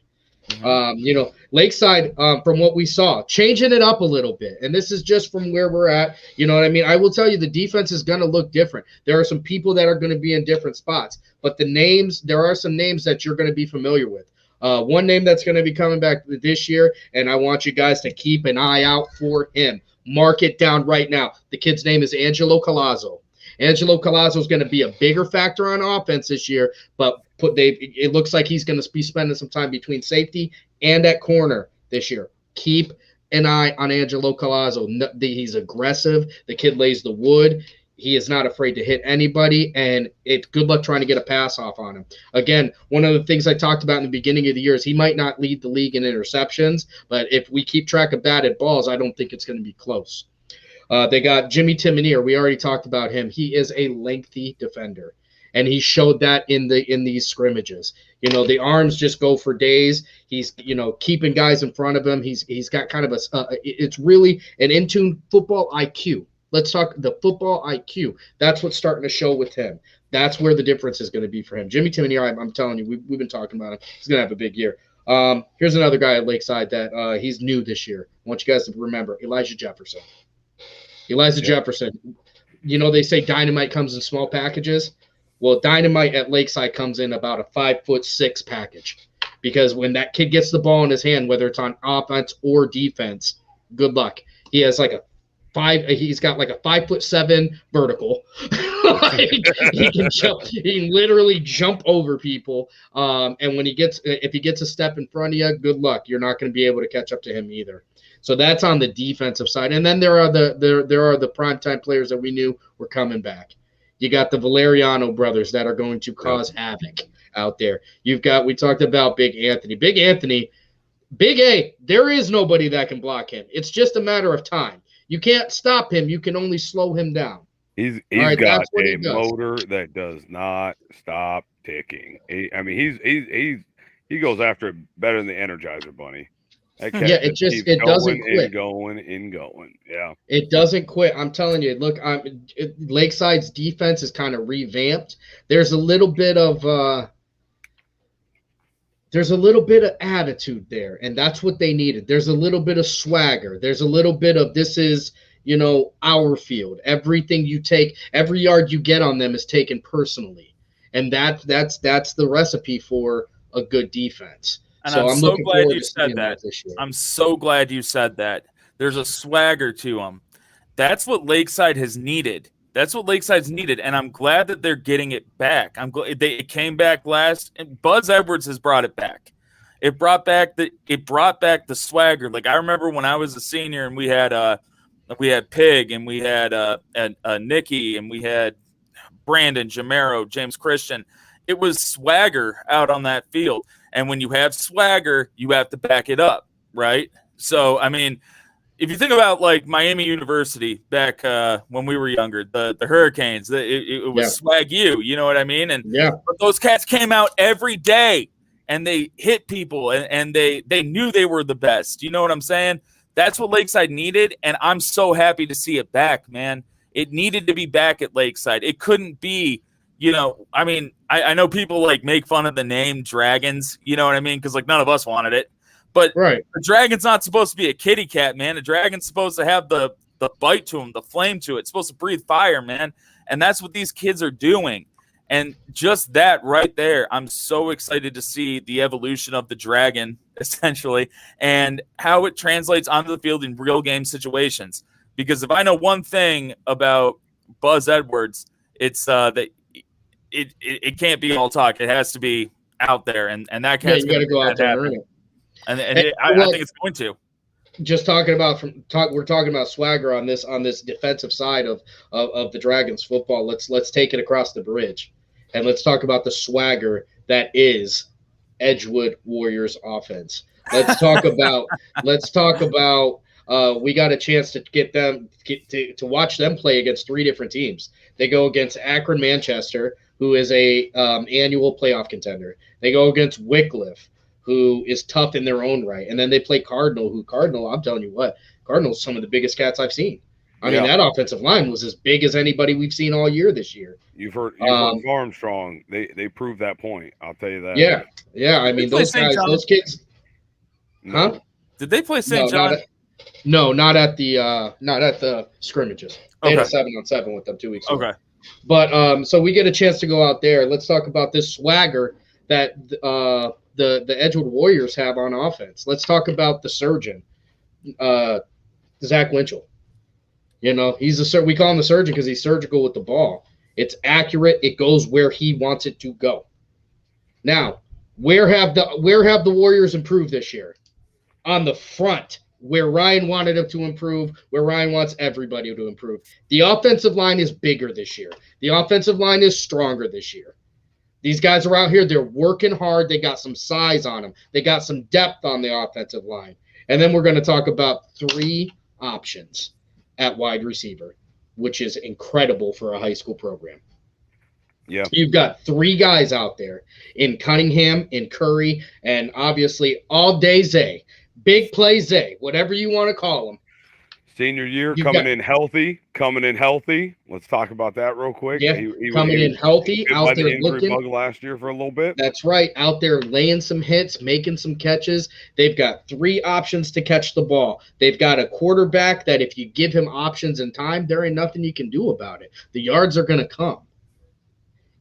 Lakeside, from what we saw, changing it up a little bit. And this is just from where we're at. You know what I mean? I will tell you the defense is going to look different. There are some people that are going to be in different spots. But there are some names that you're going to be familiar with. One name that's going to be coming back this year, and I want you guys to keep an eye out for him. Mark it down right now. The kid's name is Angelo Collazo. Angelo Collazo is going to be a bigger factor on offense this year, but it looks like he's going to be spending some time between safety and at corner this year. Keep an eye on Angelo Collazo. He's aggressive. The kid lays the wood. He is not afraid to hit anybody, and it's good luck trying to get a pass off on him. Again, one of the things I talked about in the beginning of the year is he might not lead the league in interceptions, but if we keep track of batted balls, I don't think it's going to be close. They got Jimmy Timonier. We already talked about him. He is a lengthy defender, and he showed that in these scrimmages. The arms just go for days. He's keeping guys in front of him. He's got kind of it's really an in-tune football IQ. Let's talk the football IQ. That's what's starting to show with him. That's where the difference is going to be for him. Jimmy Timonier, I'm telling you, we've been talking about him. He's going to have a big year. Here's another guy at Lakeside that he's new this year. I want you guys to remember Elijah Jefferson. Jefferson. They say dynamite comes in small packages. Well, dynamite at Lakeside comes in about a 5'6" package, because when that kid gets the ball in his hand, whether it's on offense or defense, good luck. He has like a He's got like a 5'7" vertical. Like, he can jump. He can literally jump over people. And if he gets a step in front of you, good luck. You're not going to be able to catch up to him either. So that's on the defensive side. And then there are the primetime players that we knew were coming back. You got the Valeriano brothers that are going to cause havoc out there. We talked about Big Anthony. Big A, there is nobody that can block him. It's just a matter of time. You can't stop him. You can only slow him down. He's right, got a motor that does not stop ticking. He goes after it better than the Energizer Bunny. It doesn't quit. Going. Yeah. It doesn't quit. I'm telling you. Look, Lakeside's defense is kind of revamped. There's a little bit of attitude there, and that's what they needed. There's a little bit of swagger. There's a little bit of this is, our field. Everything you take, every yard you get on them is taken personally, and that's the recipe for a good defense. And I'm so glad you said that. I'm so glad you said that. There's a swagger to them. That's what Lakeside has needed. That's what Lakeside's needed, and I'm glad that they're getting it back. I'm glad it came back last, and Buzz Edwards has brought it back. It brought back the swagger. Like, I remember when I was a senior, and we had Pig, and we had Nikki, and we had Brandon, Jamero, James Christian. It was swagger out on that field, and when you have swagger, you have to back it up, right? So, I mean, if you think about like Miami University back when we were younger, the Hurricanes, it was swag you know what I mean? And but those cats came out every day and they hit people and they knew they were the best. You know what I'm saying? That's what Lakeside needed, and I'm so happy to see it back, man. It needed to be back at Lakeside. It couldn't be, I mean, I know people like make fun of the name Dragons, you know what I mean? Because like none of us wanted it. But the dragon's not supposed to be a kitty cat, man. A dragon's supposed to have the bite to him, the flame to it. It's supposed to breathe fire, man. And that's what these kids are doing. And just that right there, I'm so excited to see the evolution of the dragon, essentially, and how it translates onto the field in real game situations. Because if I know one thing about Buzz Edwards, it's that it can't be all talk. It has to be out there. And that cat's you got to go out there and earn it. And I think it's going to. Just talking about we're talking about swagger on this defensive side of the Dragons football. Let's take it across the bridge, and let's talk about the swagger that is Edgewood Warriors offense. Let's talk about. We got a chance to to watch them play against 3 different teams. They go against Akron Manchester, who is a annual playoff contender. They go against Wycliffe, who is tough in their own right. And then they play Cardinal, I'm telling you what, Cardinal's some of the biggest cats I've seen. I mean, that offensive line was as big as anybody we've seen all year this year. You've heard Armstrong. They proved that point. I'll tell you that. Yeah. I mean, those guys, those kids. No. Huh? Did they play St. John? Not at the scrimmages. They had a 7-on-7 with them 2 weeks ago. Okay. But so we get a chance to go out there. Let's talk about this swagger that the Edgewood Warriors have on offense. Let's talk about the surgeon, Zach Winchell. We call him the surgeon because he's surgical with the ball. It's accurate. It goes where he wants it to go. Now, where have the Warriors improved this year? On the front, where Ryan wanted him to improve, where Ryan wants everybody to improve. The offensive line is bigger this year. The offensive line is stronger this year. These guys are out here. They're working hard. They got some size on them. They got some depth on the offensive line. And then we're going to talk about 3 options at wide receiver, which is incredible for a high school program. Yeah. You've got 3 guys out there in Cunningham, in Curry, and obviously all day Zay. Big play Zay, whatever you want to call him. Senior year, coming in healthy. Let's talk about that real quick. Yeah, coming in healthy, out there looking. Bug last year for a little bit. That's right, out there laying some hits, making some catches. They've got 3 options to catch the ball. They've got a quarterback that if you give him options and time, there ain't nothing you can do about it. The yards are going to come.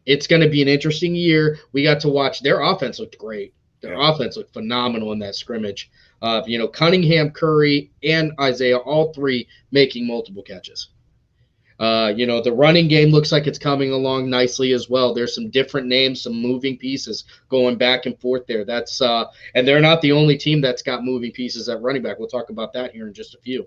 It's going to be an interesting year. We got to watch. Their offense looked great. Their offense looked phenomenal in that scrimmage. Cunningham, Curry, and Isaiah, all three making multiple catches. The running game looks like it's coming along nicely as well. There's some different names, some moving pieces going back and forth there. That's and they're not the only team that's got moving pieces at running back. We'll talk about that here in just a few.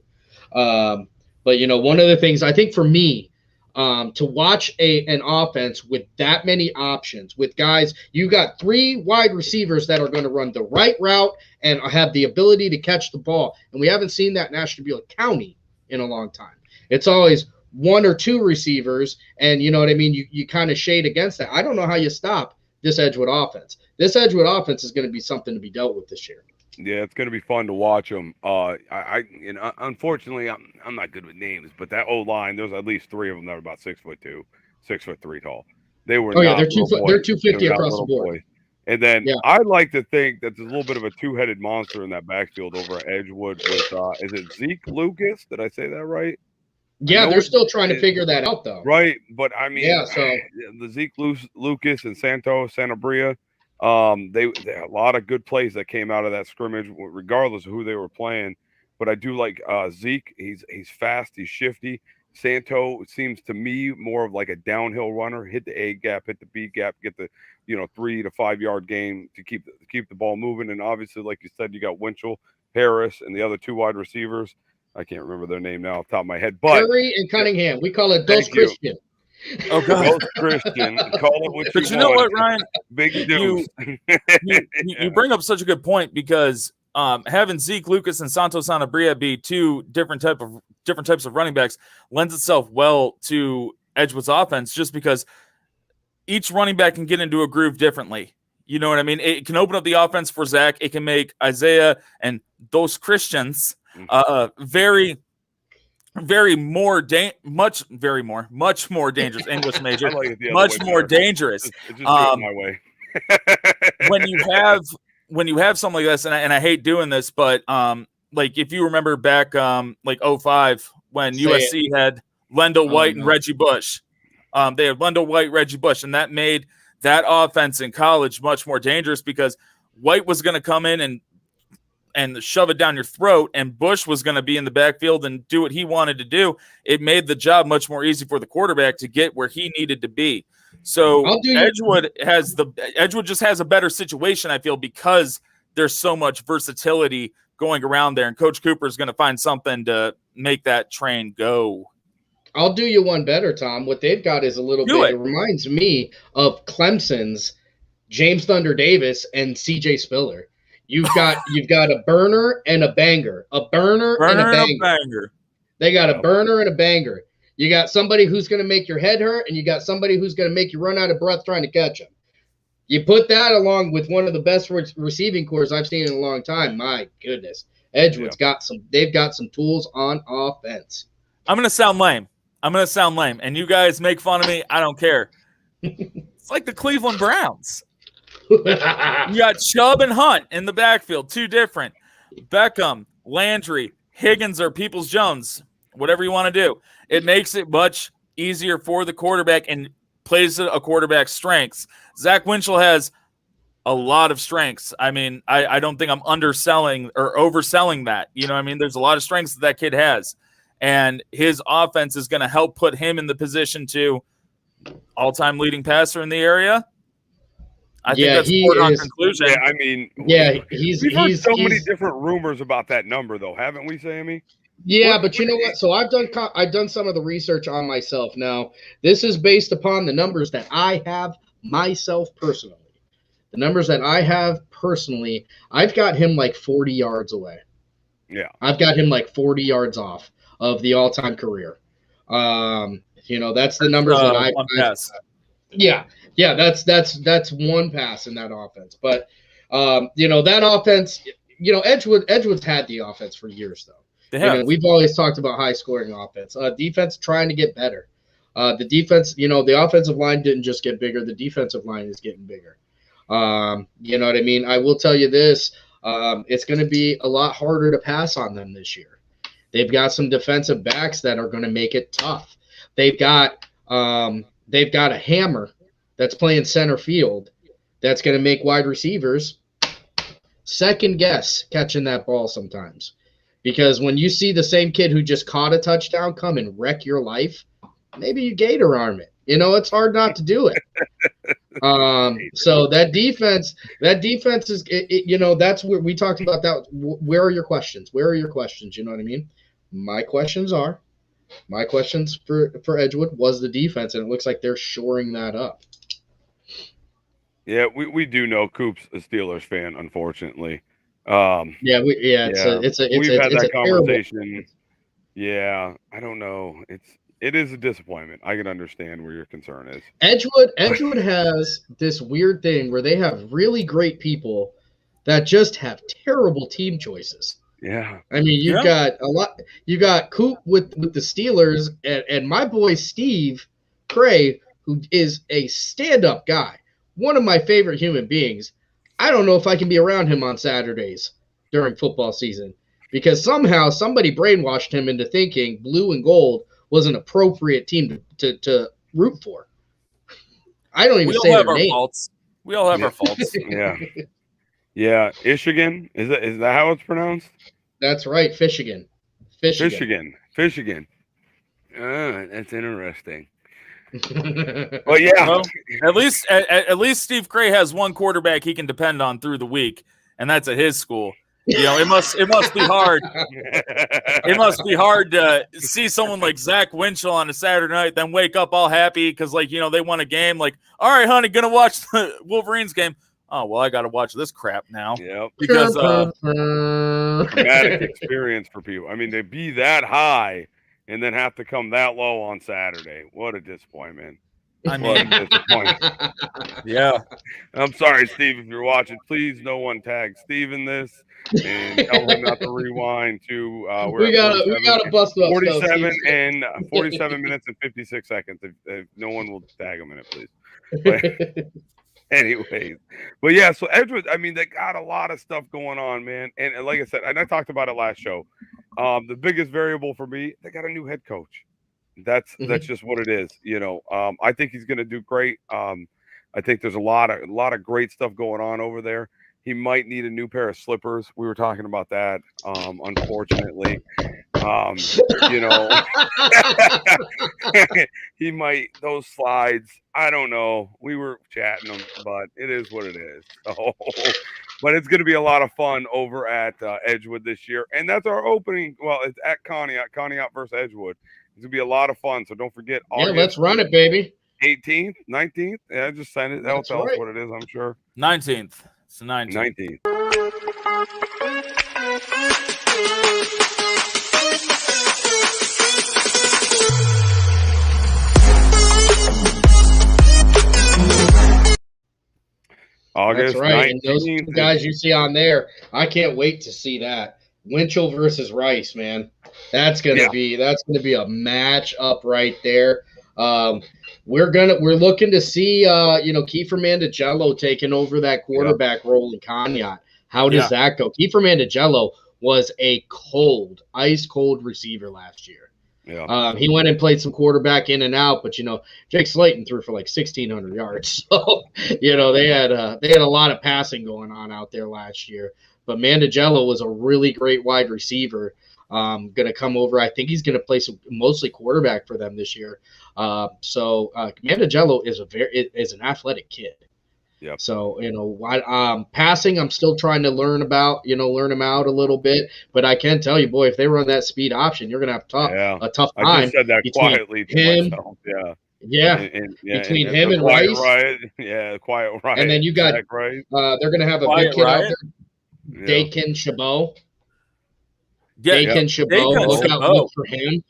But one of the things I think for me, to watch an offense with that many options, with guys, you got 3 wide receivers that are going to run the right route and have the ability to catch the ball. And we haven't seen that in Ashtabula County in a long time. It's always 1 or 2 receivers, and you know what I mean? You kind of shade against that. I don't know how you stop this Edgewood offense. This Edgewood offense is going to be something to be dealt with this year. Yeah, it's going to be fun to watch them. Unfortunately, I'm not good with names, but that O-line, there's at least 3 of them that are about 6'2", 6'3" tall. They were. They're 250 across the board. Boys. And then I like to think that there's a little bit of a 2-headed monster in that backfield over at Edgewood with is it Zeke Lucas? Did I say that right? Yeah, they're still trying to figure that out though. Right, but I mean, the Zeke Lucas and Santabria. They a lot of good plays that came out of that scrimmage, regardless of who they were playing. But I do like Zeke. He's fast. He's shifty. Santo seems to me more of like a downhill runner. Hit the A gap, hit the B gap, get the 3 to 5 yard gain to keep the ball moving. And obviously, like you said, you got Winchell, Harris, and the other 2 wide receivers. I can't remember their name now off the top of my head. But Curry and Cunningham. We call it Dos Christian. Oh, God. Dos Christian. Call it what but you know what, Ryan? Big Deuce. You bring up such a good point because having Zeke Lucas and Santos Sanabria be 2 different types of running backs lends itself well to Edgewood's offense, just because each running back can get into a groove differently. You know what I mean? It can open up the offense for Zach. It can make Isaiah and Dos Christians very much more dangerous. English major, much more dangerous. It's just my way. when you have something like this, and I hate doing this, but like if you remember back like 05 when USC had Lendell White and Reggie Bush, they had Lendell White, Reggie Bush, and that made that offense in college much more dangerous because White was going to come in and shove it down your throat, and Bush was going to be in the backfield and do what he wanted to do. It made the job much more easy for the quarterback to get where he needed to be. So Edgewood just has a better situation, I feel, because there's so much versatility going around there, and Coach Cooper is going to find something to make that train go. I'll do you one better, Tom. What they've got is a little bit. It reminds me of Clemson's James Thunder Davis and CJ Spiller. You've got a burner and a banger. A burner and a banger. They got a burner and a banger. You got somebody who's going to make your head hurt, and you got somebody who's going to make you run out of breath trying to catch him. You put that along with one of the best receiving cores I've seen in a long time. My goodness. Edgewood's they've got some tools on offense. I'm going to sound lame. And you guys make fun of me. I don't care. It's like the Cleveland Browns. You got Chubb and Hunt in the backfield, 2 different. Beckham, Landry, Higgins, or Peoples-Jones, whatever you want to do. It makes it much easier for the quarterback and plays a quarterback's strengths. Zach Winchell has a lot of strengths. I mean, I don't think I'm underselling or overselling that. You know what I mean? There's a lot of strengths that kid has. And his offense is going to help put him in the position to all-time leading passer in the area. I think that's a foregone conclusion. Yeah, I mean, we've heard so many different rumors about that number, though, haven't we, Sammy? Yeah, but you know what? So I've done some of the research on myself. Now, this is based upon the numbers that I have myself personally. The numbers that I have personally, I've got him like 40 yards away. Yeah, I've got him like 40 yards off of the all-time career. That's the numbers that I. Yeah, that's one pass in that offense. But that offense, Edgewood's had the offense for years though. They have. We've always talked about high scoring offense. Defense trying to get better. The defense, the offensive line didn't just get bigger, the defensive line is getting bigger. You know what I mean? I will tell you this, it's going to be a lot harder to pass on them this year. They've got some defensive backs that are going to make it tough. They've got a hammer that's playing center field that's going to make wide receivers second guess catching that ball sometimes. Because when you see the same kid who just caught a touchdown come and wreck your life, maybe you gator arm it. You know, it's hard not to do it. So that defense is, you know, that's where we talked about that. Where are your questions? Where are your questions? You know what I mean? My questions for Edgewood was the defense, and it looks like they're shoring that up. Yeah, we do know Coop's a Steelers fan, unfortunately. We've had that conversation. Yeah, I don't know. It is a disappointment. I can understand where your concern is. Edgewood has this weird thing where they have really great people that just have terrible team choices. Yeah. I mean, you got Coop with the Steelers and my boy Steve Cray, who is a stand-up guy, one of my favorite human beings. I don't know if I can be around him on Saturdays during football season because somehow somebody brainwashed him into thinking blue and gold was an appropriate team to root for. I don't even say their name. We all have our faults. Yeah. Yeah. Ishigan? Is that how it's pronounced? That's right. Fishigan. That's interesting. Well, yeah. Well, at least Steve Cray has one quarterback he can depend on through the week, and that's at his school. You know, it must be hard. It must be hard to see someone like Zach Winchell on a Saturday night, then wake up all happy because, like, you know, they won a game. Like, all right, honey, gonna watch the Wolverines game. Oh well, I got to watch this crap now. Yep. Because traumatic experience for people. I mean, to be that high and then have to come that low on Saturday. What a disappointment. I mean, yeah. I'm sorry, Steve, if you're watching. Please, no one tag Steve in this, and tell him not to rewind to. We gotta bust up 47 minutes and 56 seconds. If no one will tag him in it, please. But, anyways, but yeah. So Edgewood, I mean, they got a lot of stuff going on, man. And like I said, and I talked about it last show. The biggest variable for me, they got a new head coach. That's just what it is, you know. I think he's going to do great. I think there's a lot of great stuff going on over there. He might need a new pair of slippers. We were talking about that. Unfortunately, you know, he might those slides. I don't know. We were chatting them, but it is what it is. So, but it's going to be a lot of fun over at Edgewood this year, and that's our opening. Well, it's at Conneaut versus Edgewood. It's going to be a lot of fun, so don't forget. August, let's run it, baby. 18th, 19th. Yeah, just send it. That'll tell us what it is, I'm sure. 19th. It's the 19th. August. That's right. 19th. And those two guys you see on there, I can't wait to see that. Winchell versus Rice, man. That's gonna be a match up right there. We're looking to see Kiefer Mandigello taking over that quarterback role in Conneaut. How does that go? Kiefer Mandigello was a ice cold receiver last year. Yeah. He went and played some quarterback in and out, but Jake Slayton threw for like 1,600 yards. So they had a lot of passing going on out there last year. But Mandigello was a really great wide receiver. Going to come over. I think he's going to play mostly quarterback for them this year. So Mandigello is an athletic kid. Yep. So passing, I'm still trying to learn him out a little bit. But I can tell you, boy, if they run that speed option, you're going to have a tough time. I just said that quietly to myself. Between him and Rice. Quiet Riot. And then you got they're going to have a big kid out there, Dakin Chabot. Dakin Chabot. Look for him.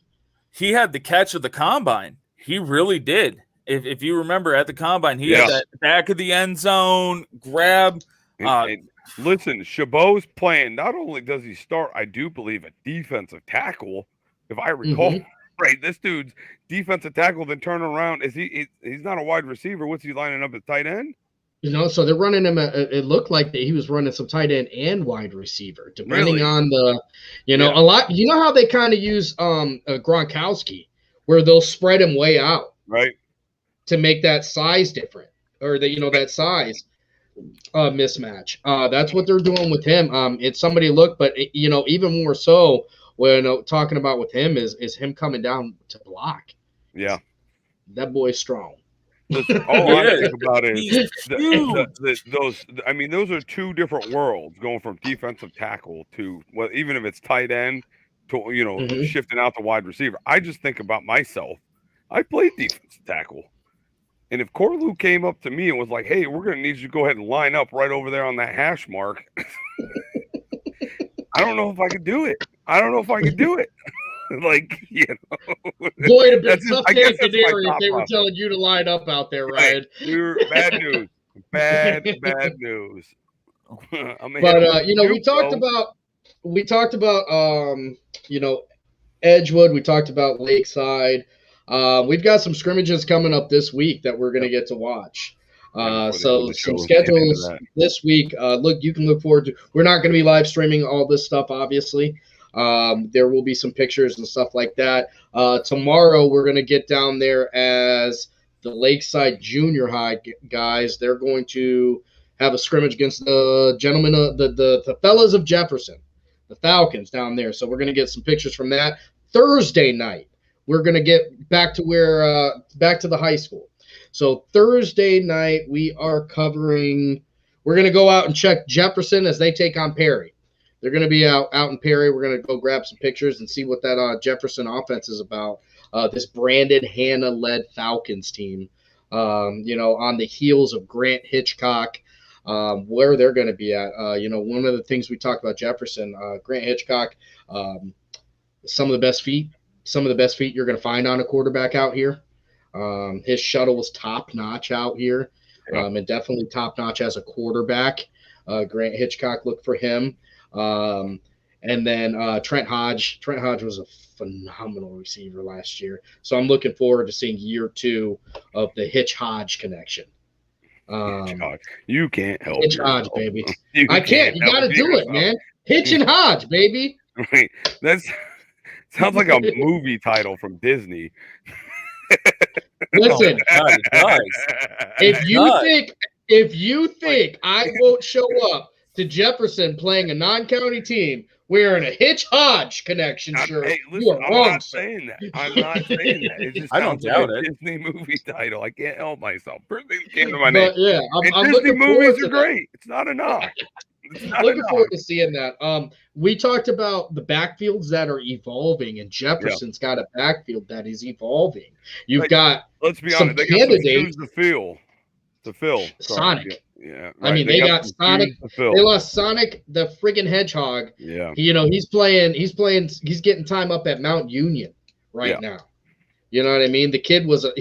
He had the catch of the combine. He really did. If you remember at the combine, he had that back of the end zone grab. And listen, Chabot's playing. Not only does he start, I do believe, a defensive tackle, if I recall right. This dude's defensive tackle, then turn around. He's not a wide receiver? What's he lining up at tight end? So they're running him. It looked like that he was running some tight end and wide receiver, depending on the, a lot. You know how they kind of use Gronkowski, where they'll spread him way out, right, to make that size different, or that size. mismatch. That's what they're doing with him. It's somebody look, but even more so when talking about with him is him coming down to block. Yeah, that boy's strong. All I think about is those. I mean, those are two different worlds going from defensive tackle to even if it's tight end to shifting out to wide receiver. I just think about myself. I played defensive tackle. And if Corlew came up to me and was like, "Hey, we're going to need you to go ahead and line up right over there on that hash mark," I don't know if I could do it. Like, boy, it'd be tough day Canary if they were telling you to line up out there, Ryan. Right. Bad news. Bad news. But we talked about Edgewood. We talked about Lakeside. We've got some scrimmages coming up this week that we're going to get to watch. So some schedules this week. You can look forward to. We're not going to be live streaming all this stuff, obviously. There will be some pictures and stuff like that. Tomorrow we're going to get down there as the Lakeside Junior High guys. They're going to have a scrimmage against the gentlemen, the fellas of Jefferson, the Falcons down there. So we're going to get some pictures from that. Thursday night, we're going to get back to the high school. So Thursday night we're going to go out and check Jefferson as they take on Perry. They're going to be out in Perry. We're going to go grab some pictures and see what that Jefferson offense is about. This Brandon Hanna-led Falcons team, on the heels of Grant Hitchcock, where they're going to be at. One of the things we talked about Jefferson, Grant Hitchcock, some of the best feet you're going to find on a quarterback out here. His shuttle was top-notch out here, and definitely top-notch as a quarterback. Grant Hitchcock, look for him. And then Trent Hodge. Trent Hodge was a phenomenal receiver last year. So I'm looking forward to seeing year 2 of the Hitch-Hodge connection. You can't help Hitch Hodge, baby. I can't. You got to do it, man. Hitch and Hodge, baby. Right. That sounds like a movie title from Disney. Listen, if you think I won't show up to Jefferson playing a non-county team wearing a Hitch-Hodge connection shirt, hey, listen, you are wrong. I'm not saying that. It just I don't doubt it. Disney movie title. I can't help myself. First thing that came to my name. Yeah, I'm Disney looking movies forward are great. It's not enough. Looking forward to seeing that. We talked about the backfields that are evolving, and Jefferson's got a backfield that is evolving. You've got let's be some honest, they candidates. got some to fill. Sonic. Yeah, right. I mean, they got Sonic. They lost Sonic, the friggin' Hedgehog. Yeah. He's getting time up at Mount Union right now. You know what I mean? The kid was a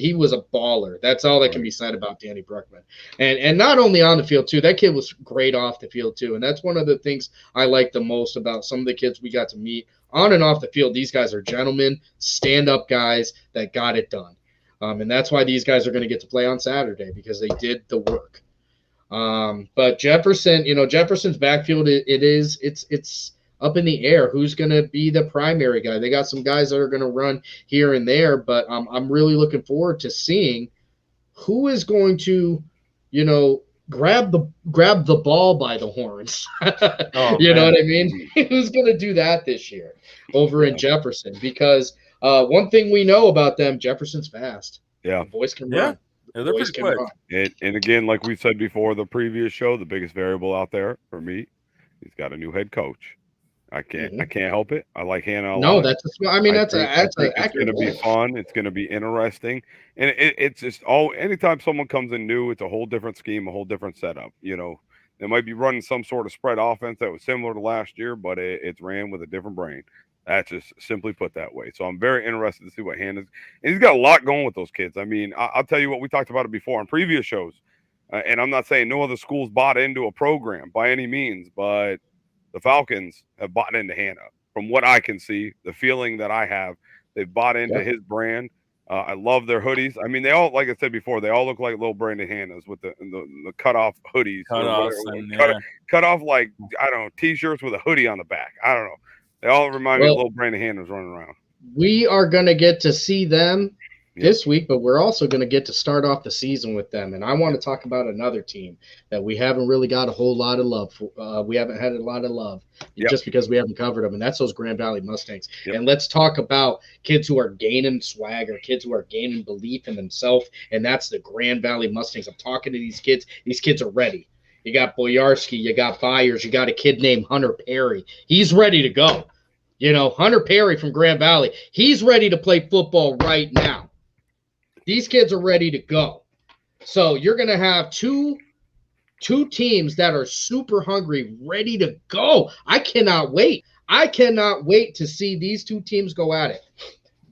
baller. That's all that can be said about Danny Bruckman. And not only on the field too, that kid was great off the field too. And that's one of the things I like the most about some of the kids we got to meet on and off the field. These guys are gentlemen, stand-up guys that got it done. And that's why these guys are going to get to play on Saturday, because they did the work. But Jefferson, Jefferson's backfield, it's up in the air. Who's going to be the primary guy? They got some guys that are going to run here and there, but I'm really looking forward to seeing who is going to, grab the ball by the horns. You know what I mean? Who's going to do that this year over in Jefferson? Because one thing we know about them, Jefferson's fast. Yeah. The boys can run. Yeah, they're pretty quick. And again, like we said before, the previous show, the biggest variable out there for me, he's got a new head coach. I can't help it. I like Hannah. It's going to be fun. It's going to be interesting, and it's just anytime someone comes in new, it's a whole different scheme, a whole different setup. They might be running some sort of spread offense that was similar to last year, but it's ran with a different brain. That's just simply put that way. So I'm very interested to see what Hannah's, and he's got a lot going with those kids. I mean, I'll tell you what, we talked about it before on previous shows, and I'm not saying no other schools bought into a program by any means, but the Falcons have bought into Hannah. From what I can see, the feeling that I have, they've bought into his brand. I love their hoodies. I mean, they all, like I said before, they all look like little Brandon Hannas with the cut-off hoodies. Cut off, like, I don't know, T-shirts with a hoodie on the back. I don't know. They all remind me of little Brandon Hannas running around. We are going to get to see them this week, but we're also going to get to start off the season with them. And I want to talk about another team that we haven't really got a whole lot of love for. We haven't had a lot of love just because we haven't covered them, and that's those Grand Valley Mustangs. And let's talk about kids who are gaining swagger, kids who are gaining belief in themselves, and that's the Grand Valley Mustangs. I'm talking to these kids. These kids are ready. You got Boyarski, you got Byers, you got a kid named Hunter Perry. He's ready to go. You know, Hunter Perry from Grand Valley, he's ready to play football right now. These kids are ready to go. So you're going to have two teams that are super hungry, ready to go. I cannot wait. I cannot wait to see these two teams go at it.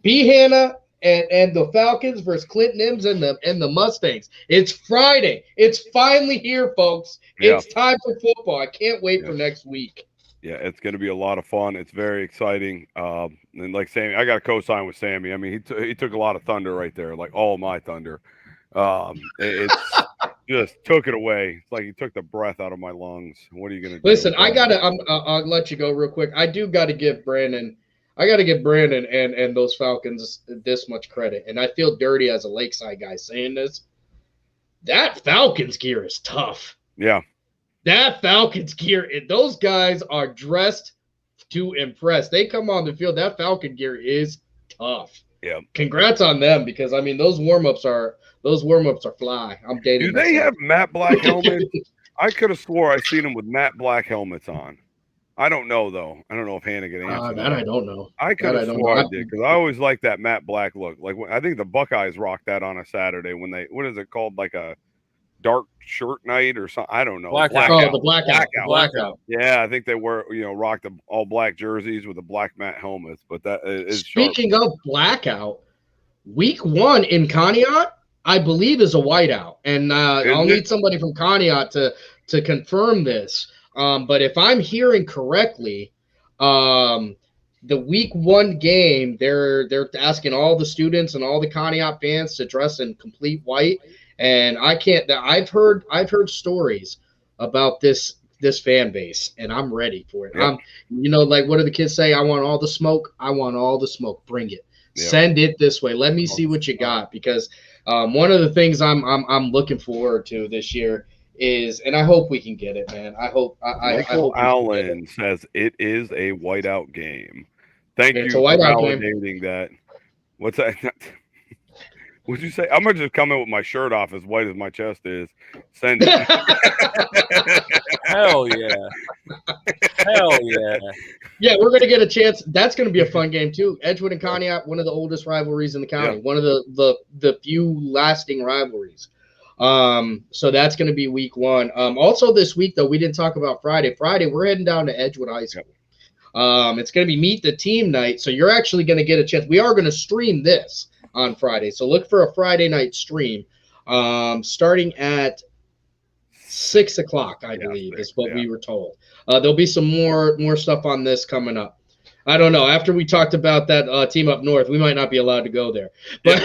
B. Hanna and the Falcons versus Clinton Imms and the Mustangs. It's Friday. It's finally here, folks. It's time for football. I can't wait for next week. Yeah, it's going to be a lot of fun. It's very exciting. And like Sammy, I got a co-sign with Sammy. I mean, he took a lot of thunder right there, like all my thunder. It's just took it away. It's like he took the breath out of my lungs. What are you going to do? Listen, I'll let you go real quick. I do got to give Brandon and those Falcons this much credit. And I feel dirty as a Lakeside guy saying this. That Falcons gear is tough. Yeah. That Falcons gear, those guys are dressed to impress. They come on the field. That Falcon gear is tough. Yeah. Congrats on them because I mean those warm-ups are fly. I'm dating. Do they have matte black helmets? I could have swore I seen them with matte black helmets on. I don't know though. I don't know if Hannah can answer that. I don't know. I could have swore I did because I always like that matte black look. Like I think the Buckeyes rocked that on a Saturday when what is it called? Like a dark shirt night or something. I don't know. Blackout. Oh, the blackout. Yeah, I think they rocked the all black jerseys with the black matte helmets. But that is speaking of blackout. Week 1 in Conneaut, I believe, is a whiteout, and I'll need somebody from Conneaut to confirm this. But if I'm hearing correctly, the Week 1 game, they're asking all the students and all the Conneaut fans to dress in complete white. And I've heard stories about this fan base, and I'm ready for it. Yep. Like what do the kids say? I want all the smoke. I want all the smoke. Bring it. Yep. Send it this way. Let me see what you got, because one of the things I'm looking forward to this year is, and I hope we can get it, man. Michael Allen says it is a whiteout game. Thank you for validating that. What's that? What'd you say? I'm gonna just come in with my shirt off as white as my chest is. Send it. Hell yeah. Hell yeah. Yeah, we're gonna get a chance. That's gonna be a fun game too. Edgewood and Conneaut, one of the oldest rivalries in the county, one of the few lasting rivalries. So that's gonna be week 1. Also this week though, we didn't talk about Friday. Friday, we're heading down to Edgewood High School. It's gonna be meet the team night, so you're actually gonna get a chance. We are gonna stream this on Friday, so look for a Friday night stream starting at 6 o'clock, I believe, is what we were told. There'll be some more stuff on this coming up. I don't know. After we talked about that team up north, we might not be allowed to go there. But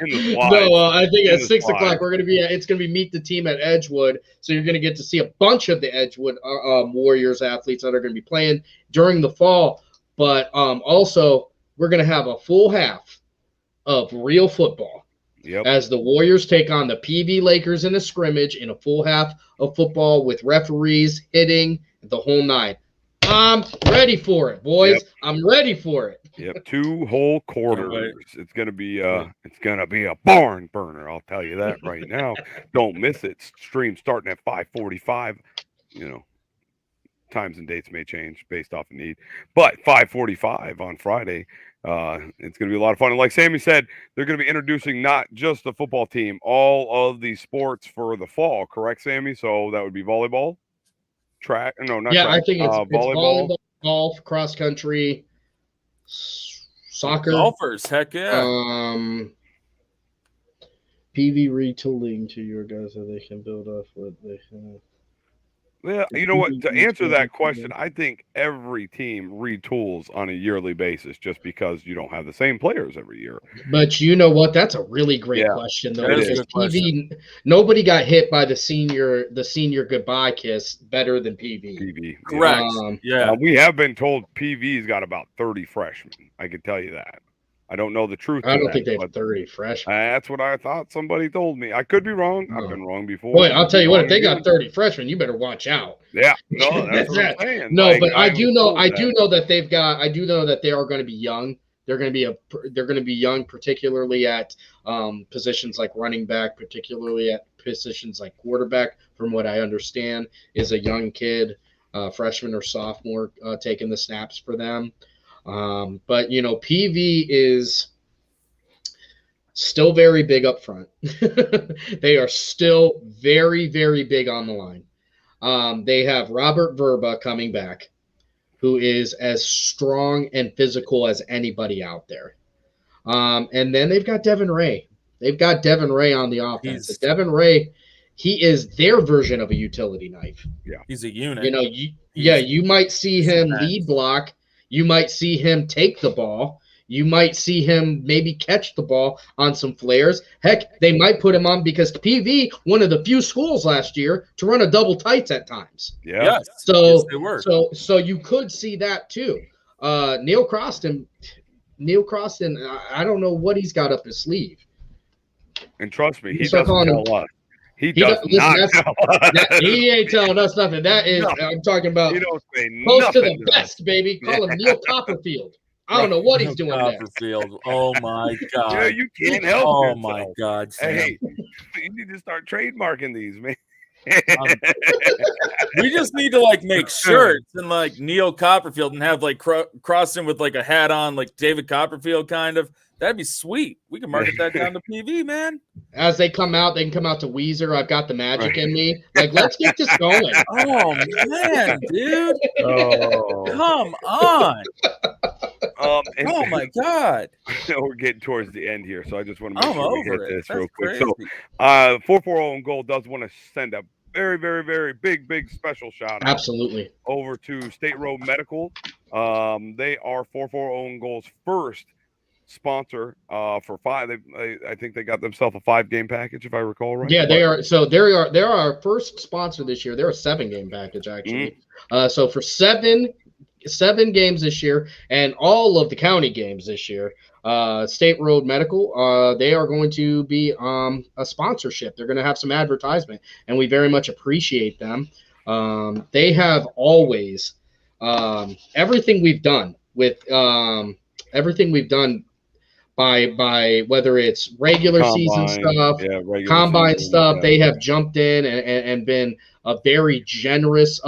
no, I think at 6 o'clock it's gonna be meet the team at Edgewood. So you're gonna get to see a bunch of the Edgewood Warriors athletes that are gonna be playing during the fall. But also we're gonna have a full half of real football as the Warriors take on the PV Lakers in a scrimmage in a full half of football with referees hitting the whole 9. I'm ready for it, boys. Yep. I'm ready for it. Yep, 2 whole quarters. It's gonna be a barn burner. I'll tell you that right now. Don't miss it. Stream starting at 5:45. Times and dates may change based off of need, but 5:45 on Friday. It's going to be a lot of fun. And like Sammy said, they're going to be introducing not just the football team, all of the sports for the fall. Correct, Sammy? So that would be volleyball, track. No, not track. I think it's volleyball, golf, cross country, soccer. Golfers, heck yeah. PV retooling to your guys so they can build off what they have. Well, you know what? To answer that question, I think every team retools on a yearly basis just because you don't have the same players every year. But you know what? That's a really great question, though. Because PV, nobody got hit by the senior goodbye kiss better than PV. Correct. We have been told PV's got about 30 freshmen. I can tell you that. I don't know the truth. I to don't that, think they have but 30 freshmen. that's what I thought. Somebody told me. I could be wrong. No. I've been wrong before. Boy, I'll tell you what, if they Wrong got 30 freshmen, you better watch out. again. Yeah, no, that's what I'm saying. No, Like, but I do was know told I that. do know that they've got I do know that they are going to be young. They're going to be young, particularly at positions like running back, particularly at positions like quarterback. From what I understand, is a young kid, freshman or sophomore, taking the snaps for them. But you know, PV is still very big up front. They are still very, very big on the line. They have Robert Verba coming back, who is as strong and physical as anybody out there. And then they've got Devin Ray. They've got Devin Ray on the offense. Devin Ray, he is their version of a utility knife. Yeah, He's a unit. You know, you might see him lead block. You might see him take the ball. You might see him maybe catch the ball on some flares. Heck, they might put him on because PV, one of the few schools last year to run a double tights at times. yeah. Yes. So, yes, they were. so you could see that too. Neil Croston, I don't know what he's got up his sleeve. And trust me, he start doesn't calling tell us. He does not tell us. He ain't telling us nothing. That is, No. I'm talking about He don't say close to nothing. the best, baby. Call him Neil Copperfield. I don't know what he's doing there. Copperfield. Oh my God. Yeah, you can't help Oh yourself. my God. Sam. Hey, you need to start trademarking these, man. We just need to like make shirts and like Neil Copperfield and have like cross him with like a hat on, like David Copperfield kind of. That'd be sweet. We can market that down to PV, man. As they come out, they can come out to Weezer. I've got the magic in me. Like, let's get this going. Oh man, dude. Oh, Come on. and Oh my God. we're getting towards the end here, so I just want to make I'm sure we over hit it. this That's real quick. crazy. So, 440 on Gold does want to send a very, very, very big special shout out Absolutely. over to State Road Medical. They are 440 on Gold's first sponsor for 5. I think they got themselves a 5-game package, if I recall right. Yeah, they are. So they're our first sponsor this year. They're a 7-game package actually. So for seven games this year and all of the county games this year, State Road Medical, they are going to be a sponsorship. They're going to have some advertisement, and we very much appreciate them. They have always everything we've done with by whether it's regular season stuff, combine stuff, they have jumped in and been a very generous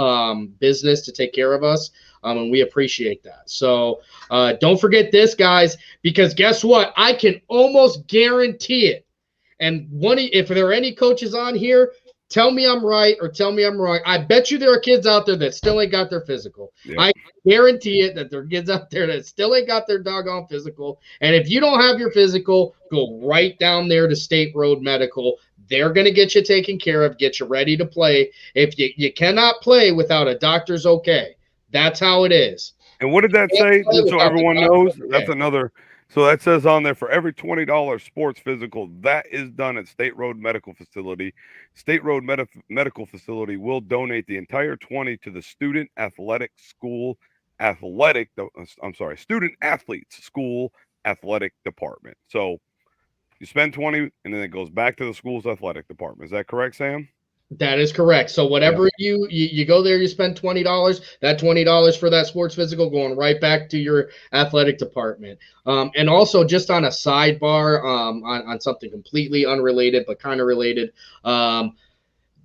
business to take care of us. And we appreciate that. So don't forget this, guys, because guess what? I can almost guarantee it. And if there are any coaches on here, tell me I'm right or tell me I'm wrong. I bet you there are kids out there that still ain't got their physical. Yeah. I guarantee it that there are kids out there that still ain't got their doggone physical. And if you don't have your physical, go right down there to State Road Medical. They're going to get you taken care of, get you ready to play. If you cannot play without a doctor's okay. That's how it is. And what did that say? Just so everyone knows, that's another. So that says on there, for every $20 sports physical that is done at State Road Medical Facility, State Road Medical Facility will donate the entire 20 to the Student Athletes School Athletic Department. So you spend 20 and then it goes back to the school's athletic department. Is that correct, Sam? That is correct. So whatever you go there, you spend $20. That $20 for that sports physical going right back to your athletic department. And also, just on a sidebar, on something completely unrelated but kind of related,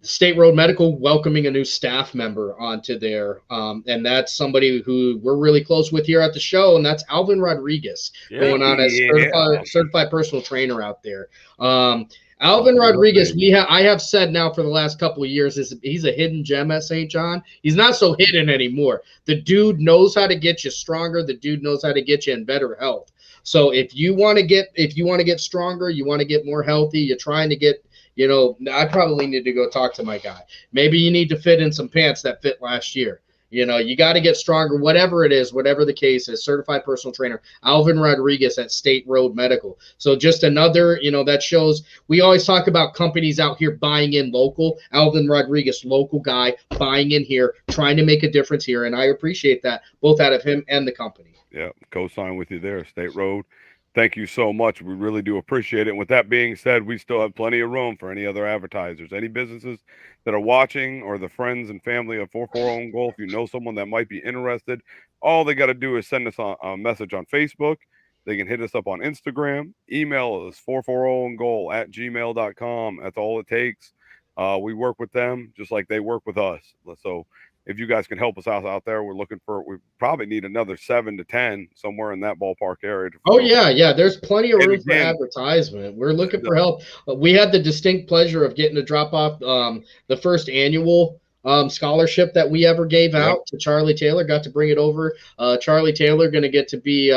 State Road Medical welcoming a new staff member onto there, and that's somebody who we're really close with here at the show, and that's Alvin Rodriguez, going on as certified personal trainer out there. Alvin Rodriguez, I have said now for the last couple of years, he's a hidden gem at St. John. He's not so hidden anymore. The dude knows how to get you stronger. The dude knows how to get you in better health. So if you want to get stronger, you want to get more healthy, you're trying to get, I probably need to go talk to my guy. Maybe you need to fit in some pants that fit last year. You got to get stronger, whatever it is, whatever the case is. Certified personal trainer, Alvin Rodriguez at State Road Medical. So just another, that shows we always talk about companies out here buying in local. Alvin Rodriguez, local guy, buying in here, trying to make a difference here. And I appreciate that, both out of him and the company. Yeah, co-sign with you there, State Road. thank you so much. We really do appreciate it. And with that being said, we still have plenty of room for any other advertisers, any businesses that are watching, or the friends and family of 440 Own Goal. If you know someone that might be interested, all they got to do is send us a message on Facebook. They can hit us up on Instagram. Email us 440owngoal@gmail.com. That's all it takes. We work with them just like they work with us. So if you guys can help us out there, we probably need another 7 to 10 somewhere in that ballpark area. Oh yeah. There's plenty of room for advertisement. We're looking for help. We had the distinct pleasure of getting to drop off the first annual scholarship that we ever gave out to Charlie Taylor. Got to bring it over. Charlie Taylor going to get to be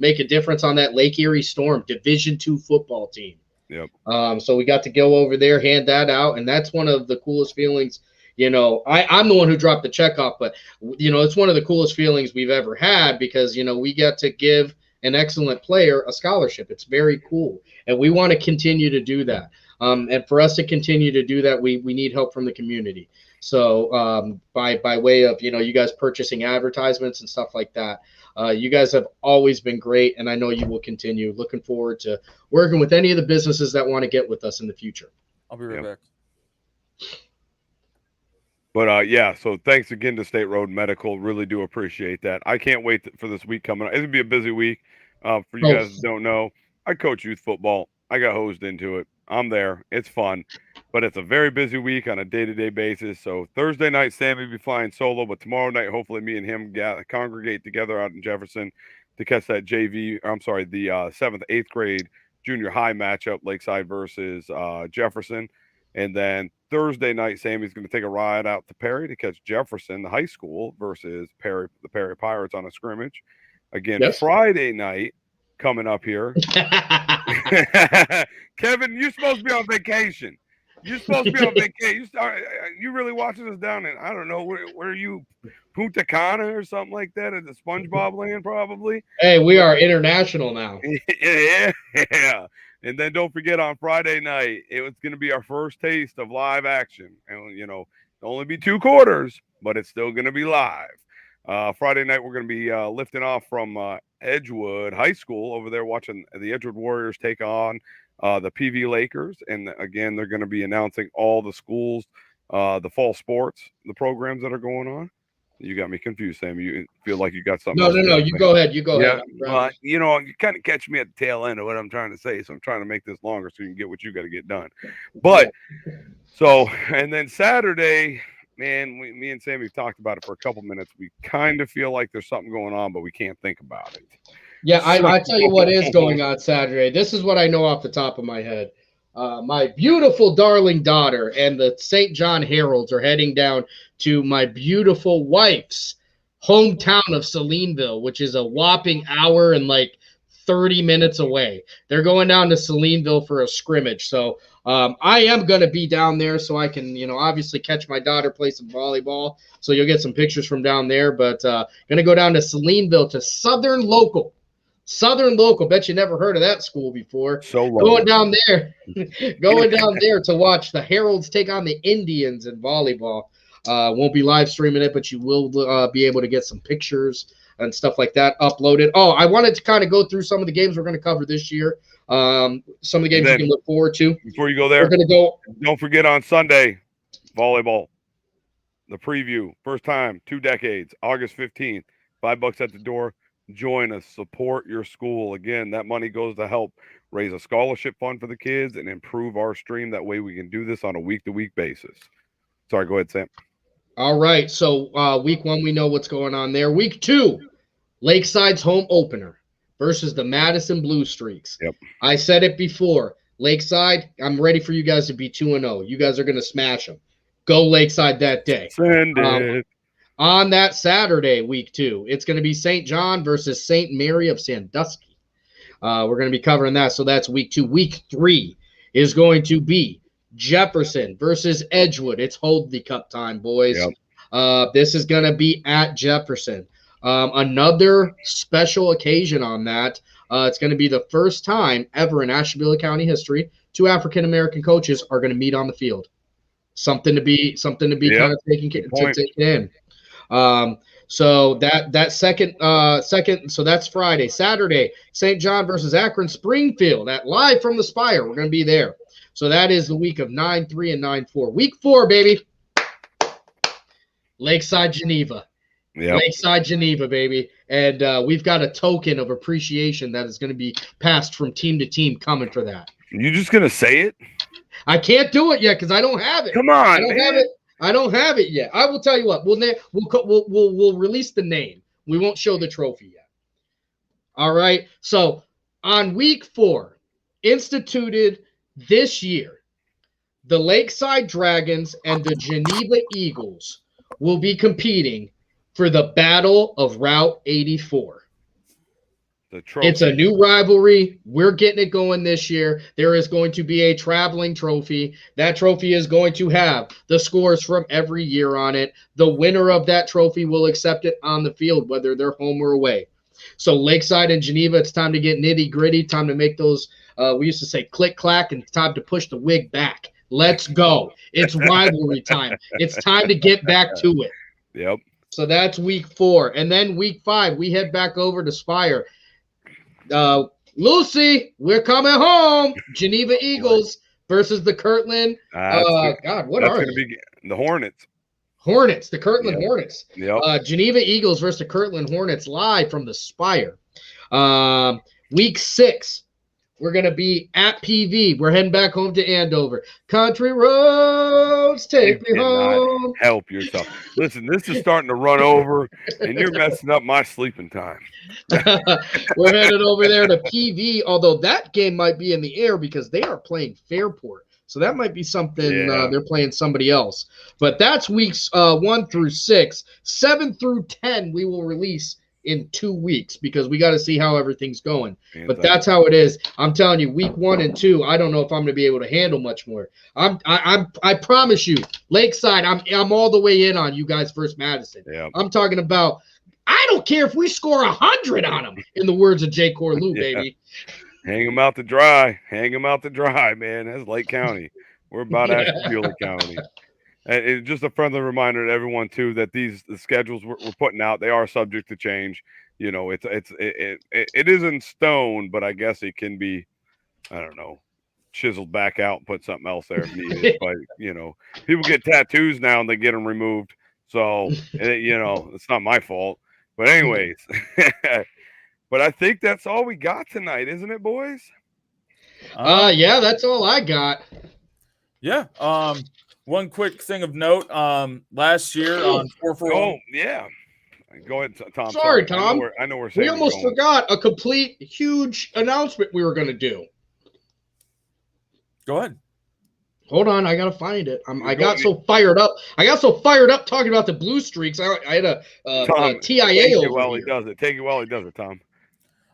make a difference on that Lake Erie Storm Division II football team. Yep. So we got to go over there, hand that out, and that's one of the coolest feelings. You know, I'm the one who dropped the check off, but, you know, it's one of the coolest feelings we've ever had because, you know, we got to give an excellent player a scholarship. It's very cool, and we want to continue to do that. And for us to continue to do that, we need help from the community. So by way of, you know, you guys purchasing advertisements and stuff like that, you guys have always been great, and I know you will continue. Looking forward to working with any of the businesses that want to get with us in the future. I'll be right back. But so thanks again to State Road Medical. Really do appreciate that. I can't wait for this week coming up. It's gonna be a busy week. For you guys who don't know, I coach youth football. I got hosed into it. I'm there. It's fun, but it's a very busy week on a day-to-day basis. So Thursday night, Sammy will be flying solo, but tomorrow night, hopefully me and him congregate together out in Jefferson to catch that the 7th, 8th grade junior high matchup, Lakeside versus Jefferson. And then Thursday night, Sammy's going to take a ride out to Perry to catch Jefferson, the high school, versus the Perry Pirates on a scrimmage. Again, Friday night coming up here. Kevin, you're supposed to be on vacation. You're supposed to be on vacation. You really watching us down in, I don't know, where are you, Punta Cana or something like that at the SpongeBob land probably? Hey, we are international now. Yeah. And then don't forget on Friday night, it was going to be our first taste of live action. And, you know, it'll only be 2 quarters, but it's still going to be live. Friday night, we're going to be lifting off from Edgewood High School over there watching the Edgewood Warriors take on the PV Lakers. And again, they're going to be announcing all the schools, the fall sports, the programs that are going on. You got me confused, Sam. You feel like you got something. No. You go ahead. You go ahead. You know, you kind of catch me at the tail end of what I'm trying to say. So I'm trying to make this longer so you can get what you got to get done. But and then Saturday, man, me and Sammy talked about it for a couple minutes. We kind of feel like there's something going on, but we can't think about it. Yeah, I tell you what is going on Saturday. This is what I know off the top of my head. My beautiful, darling daughter and the St. John Heralds are heading down to my beautiful wife's hometown of Salineville, which is a whopping hour and like 30 minutes away. They're going down to Salineville for a scrimmage. So I am going to be down there so I can, you know, obviously catch my daughter play some volleyball. So you'll get some pictures from down there. But going to go down to Salineville to Southern Local. Bet you never heard of that school before. So low. Going down there to watch the Heralds take on the Indians in volleyball. Won't be live streaming it, but you will be able to get some pictures and stuff like that uploaded. Oh, I wanted to kind of go through some of the games we're going to cover this year. Some of the games you can look forward to. Before you go there, we're going to go. Don't forget on Sunday, volleyball. The preview, first time, 2 decades, August 15th, $5 at the door. Join us, support your school. Again, that money goes to help raise a scholarship fund for the kids and improve our stream. That way we can do this on a week-to-week basis. Sorry, go ahead, Sam. All right, so week 1, we know what's going on there. Week 2, Lakeside's home opener versus the Madison Blue Streaks. Yep. I said it before. Lakeside, I'm ready for you guys to be 2-0. You guys are going to smash them. Go Lakeside that day. Send it. On that Saturday, week 2, it's going to be St. John versus St. Mary of Sandusky. We're going to be covering that, so that's week 2. Week 3 is going to be Jefferson versus Edgewood. It's Hold the Cup time, boys. Yep. This is going to be at Jefferson. Another special occasion on that. It's going to be the first time ever in Ashtabula County history 2 African-American coaches are going to meet on the field. Something to be kind of taken in. So that second, so that's Friday. Saturday, St. John versus Akron Springfield at Live from the Spire. We're going to be there. So that is the week of 9-3 and 9-4. Week 4, baby. Lakeside Geneva. Yeah. Lakeside Geneva, baby. And we've got a token of appreciation that is going to be passed from team to team coming for that. You just going to say it? I can't do it yet because I don't have it. Come on, I don't man. have it. I don't have it yet. I will tell you what. We'll release the name. We won't show the trophy yet. All right. So on week 4, instituted this year, the Lakeside Dragons and the Geneva Eagles will be competing for the Battle of Route 84. The trophy. It's a new rivalry. We're getting it going this year. There is going to be a traveling trophy. That trophy is going to have the scores from every year on it. The winner of that trophy will accept it on the field, whether they're home or away. So Lakeside and Geneva, it's time to get nitty gritty, time to make those, we used to say click clack, and time to push the wig back. Let's go. It's rivalry time. It's time to get back to it. Yep. So that's week 4. And then week 5, we head back over to Spire. Lucy, we're coming home. Geneva Eagles versus the Kirtland. What are they? Be the Hornets? Hornets, the Kirtland Hornets. Yep. Geneva Eagles versus the Kirtland Hornets live from the Spire. Week 6, we're going to be at PV. We're heading back home to Andover. Country roads take me home. Help yourself. Listen, this is starting to run over, and you're messing up my sleeping time. We're headed over there to PV, although that game might be in the air because they are playing Fairport. So that might be something they're playing somebody else. But that's weeks 1 through 6. 7 through 10 we will release in 2 weeks because we got to see how everything's going. But that's how it is. I'm telling you, week 1 and 2, I don't know if I'm going to be able to handle much more. I promise you, Lakeside, I'm all the way in on you guys versus Madison. Yeah. I'm talking about, I don't care if we score 100 on them, in the words of Jay Corlew, baby. Hang them out to dry. Hang them out to dry, man. That's Lake County. We're about Ashtabula County. And it's just a friendly reminder to everyone too that the schedules we're putting out, they are subject to change. You know, it is in stone, but I guess it can be, I don't know, chiseled back out and put something else there if needed. But you know, people get tattoos now and they get them removed, so you know, it's not my fault. But anyways, but I think that's all we got tonight, isn't it, boys? Yeah, that's all I got. Yeah. One quick thing of note, last year on 441. Oh, yeah. Go ahead, Tom. Sorry, Tom. I know we're we almost forgot a complete, huge announcement we were going to do. Go ahead. Hold on, I gotta find it. I got so fired up. I got so fired up talking about the Blue Streaks. I had a TIA over while here. he does it. Take it while he does it, Tom.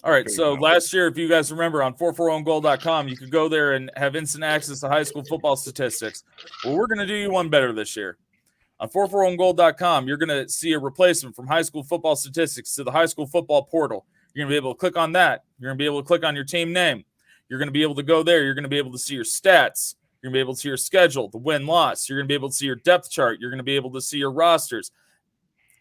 All right, so last year, if you guys remember, on 441goal.com, you could go there and have instant access to high school football statistics. Well, we're going to do you one better this year. On 441goal.com, you're going to see a replacement from high school football statistics to the high school football portal. You're going to be able to click on that. You're going to be able to click on your team name. You're going to be able to go there. You're going to be able to see your stats. You're going to be able to see your schedule, the win-loss. You're going to be able to see your depth chart. You're going to be able to see your rosters,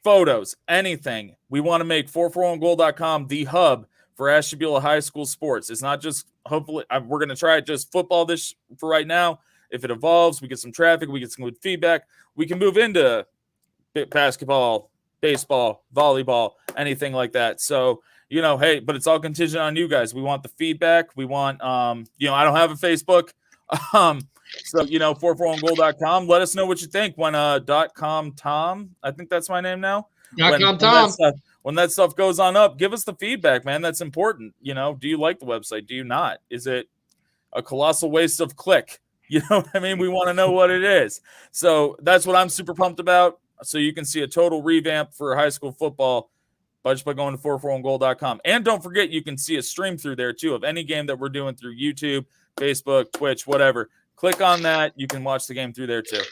photos, anything. We want to make 441goal.com the hub for Ashtabula High School sports. It's not just, hopefully, we're going to try it just football this for right now. If it evolves, we get some traffic, we get some good feedback, we can move into basketball, baseball, volleyball, anything like that. So, you know, hey, but it's all contingent on you guys. We want the feedback. We want, you know, I don't have a Facebook. So, you know, 441goal.com. Let us know what you think when .com Tom, I think that's my name now. .com Tom. When that stuff goes on up, give us the feedback, man. That's important. You know, do you like the website? Do you not? Is it a colossal waste of click? You know what I mean? We want to know what it is. So that's what I'm super pumped about. So you can see a total revamp for high school football by going to 441goal.com. And don't forget, you can see a stream through there too of any game that we're doing through YouTube, Facebook, Twitch, whatever. Click on that. You can watch the game through there too.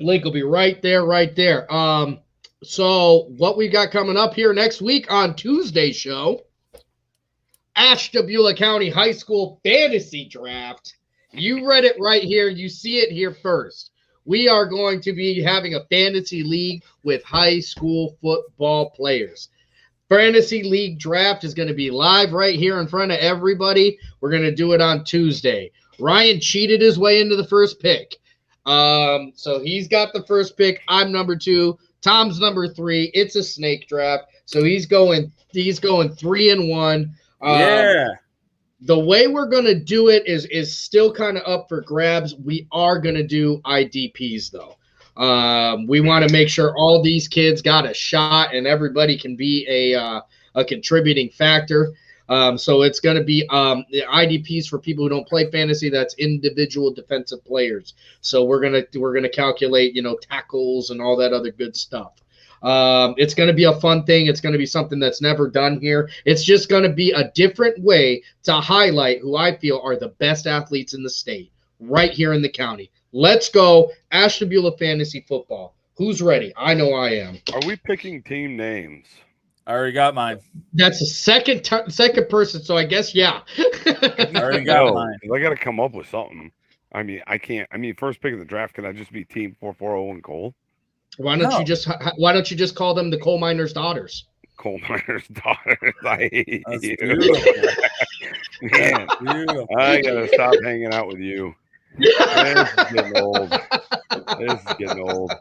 Link will be right there, right there. So what we got coming up here next week on Tuesday's show, Ashtabula County High School Fantasy Draft. You read it right here. You see it here first. We are going to be having a fantasy league with high school football players. Fantasy League draft is going to be live right here in front of everybody. We're going to do it on Tuesday. Ryan cheated his way into the first pick. So he's got the first pick. I'm number 2. Tom's number 3. It's a snake draft. So he's going 3-1. Yeah. The way we're going to do it is still kind of up for grabs. We are going to do IDPs, though. We want to make sure all these kids got a shot and everybody can be a contributing factor. So it's going to be the IDPs for people who don't play fantasy. That's individual defensive players. So we're gonna calculate, tackles and all that other good stuff. It's going to be a fun thing. It's going to be something that's never done here. It's just going to be a different way to highlight who I feel are the best athletes in the state right here in the county. Let's go, Ashtabula Fantasy Football. Who's ready? I know I am. Are we picking team names? I already got mine. That's the second person, so I guess, yeah. I already got mine. I got to come up with something. I mean, I can't. I mean, first pick of the draft, can I just be Team 440 Cole? Why don't you just call them the Coal Miner's Daughters? Coal Miner's Daughters. I hate That's you. beautiful. Man, Beautiful. I got to stop hanging out with you. This is getting old.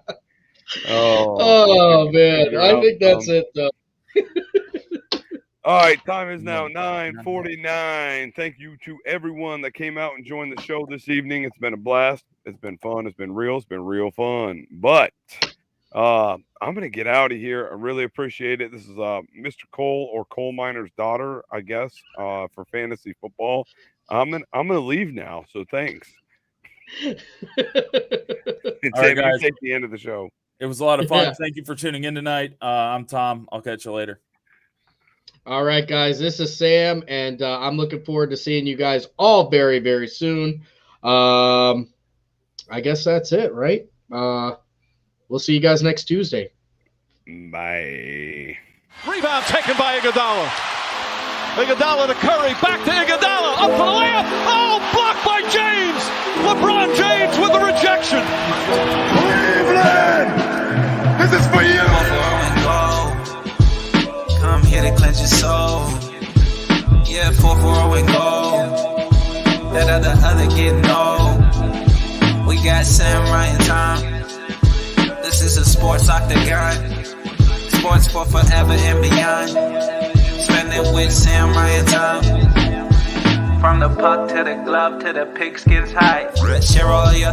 Oh man, I think that's it, though. All right, time is now 9:49. Thank you to everyone that came out and joined the show this evening. It's been a blast. It's been fun. It's been real. It's been real fun. But I'm going to get out of here. I really appreciate it. This is Mr. Cole or Coal Miner's Daughter, I guess, for fantasy football. I'm gonna leave now, so thanks. All right, guys. Take the end of the show. It was a lot of fun. Yeah. Thank you for tuning in tonight. I'm Tom. I'll catch you later. All right, guys, this is Sam, and I'm looking forward to seeing you guys all very, very soon. I guess that's it, right? We'll see you guys next Tuesday. Bye. Rebound taken by Iguodala. Iguodala to Curry, back to Iguodala, up for the layup. Oh, blocked by James. LeBron James with the rejection. Cleveland! This is for you! Come here to cleanse your soul. Yeah, 4-4 and go. That other getting old. We got Sam, Ryan, Tom. This is a sports octagon. Sports for forever and beyond. Spend it with Sam, Ryan, Tom. From the puck to the glove to the pigskins hide. Share all your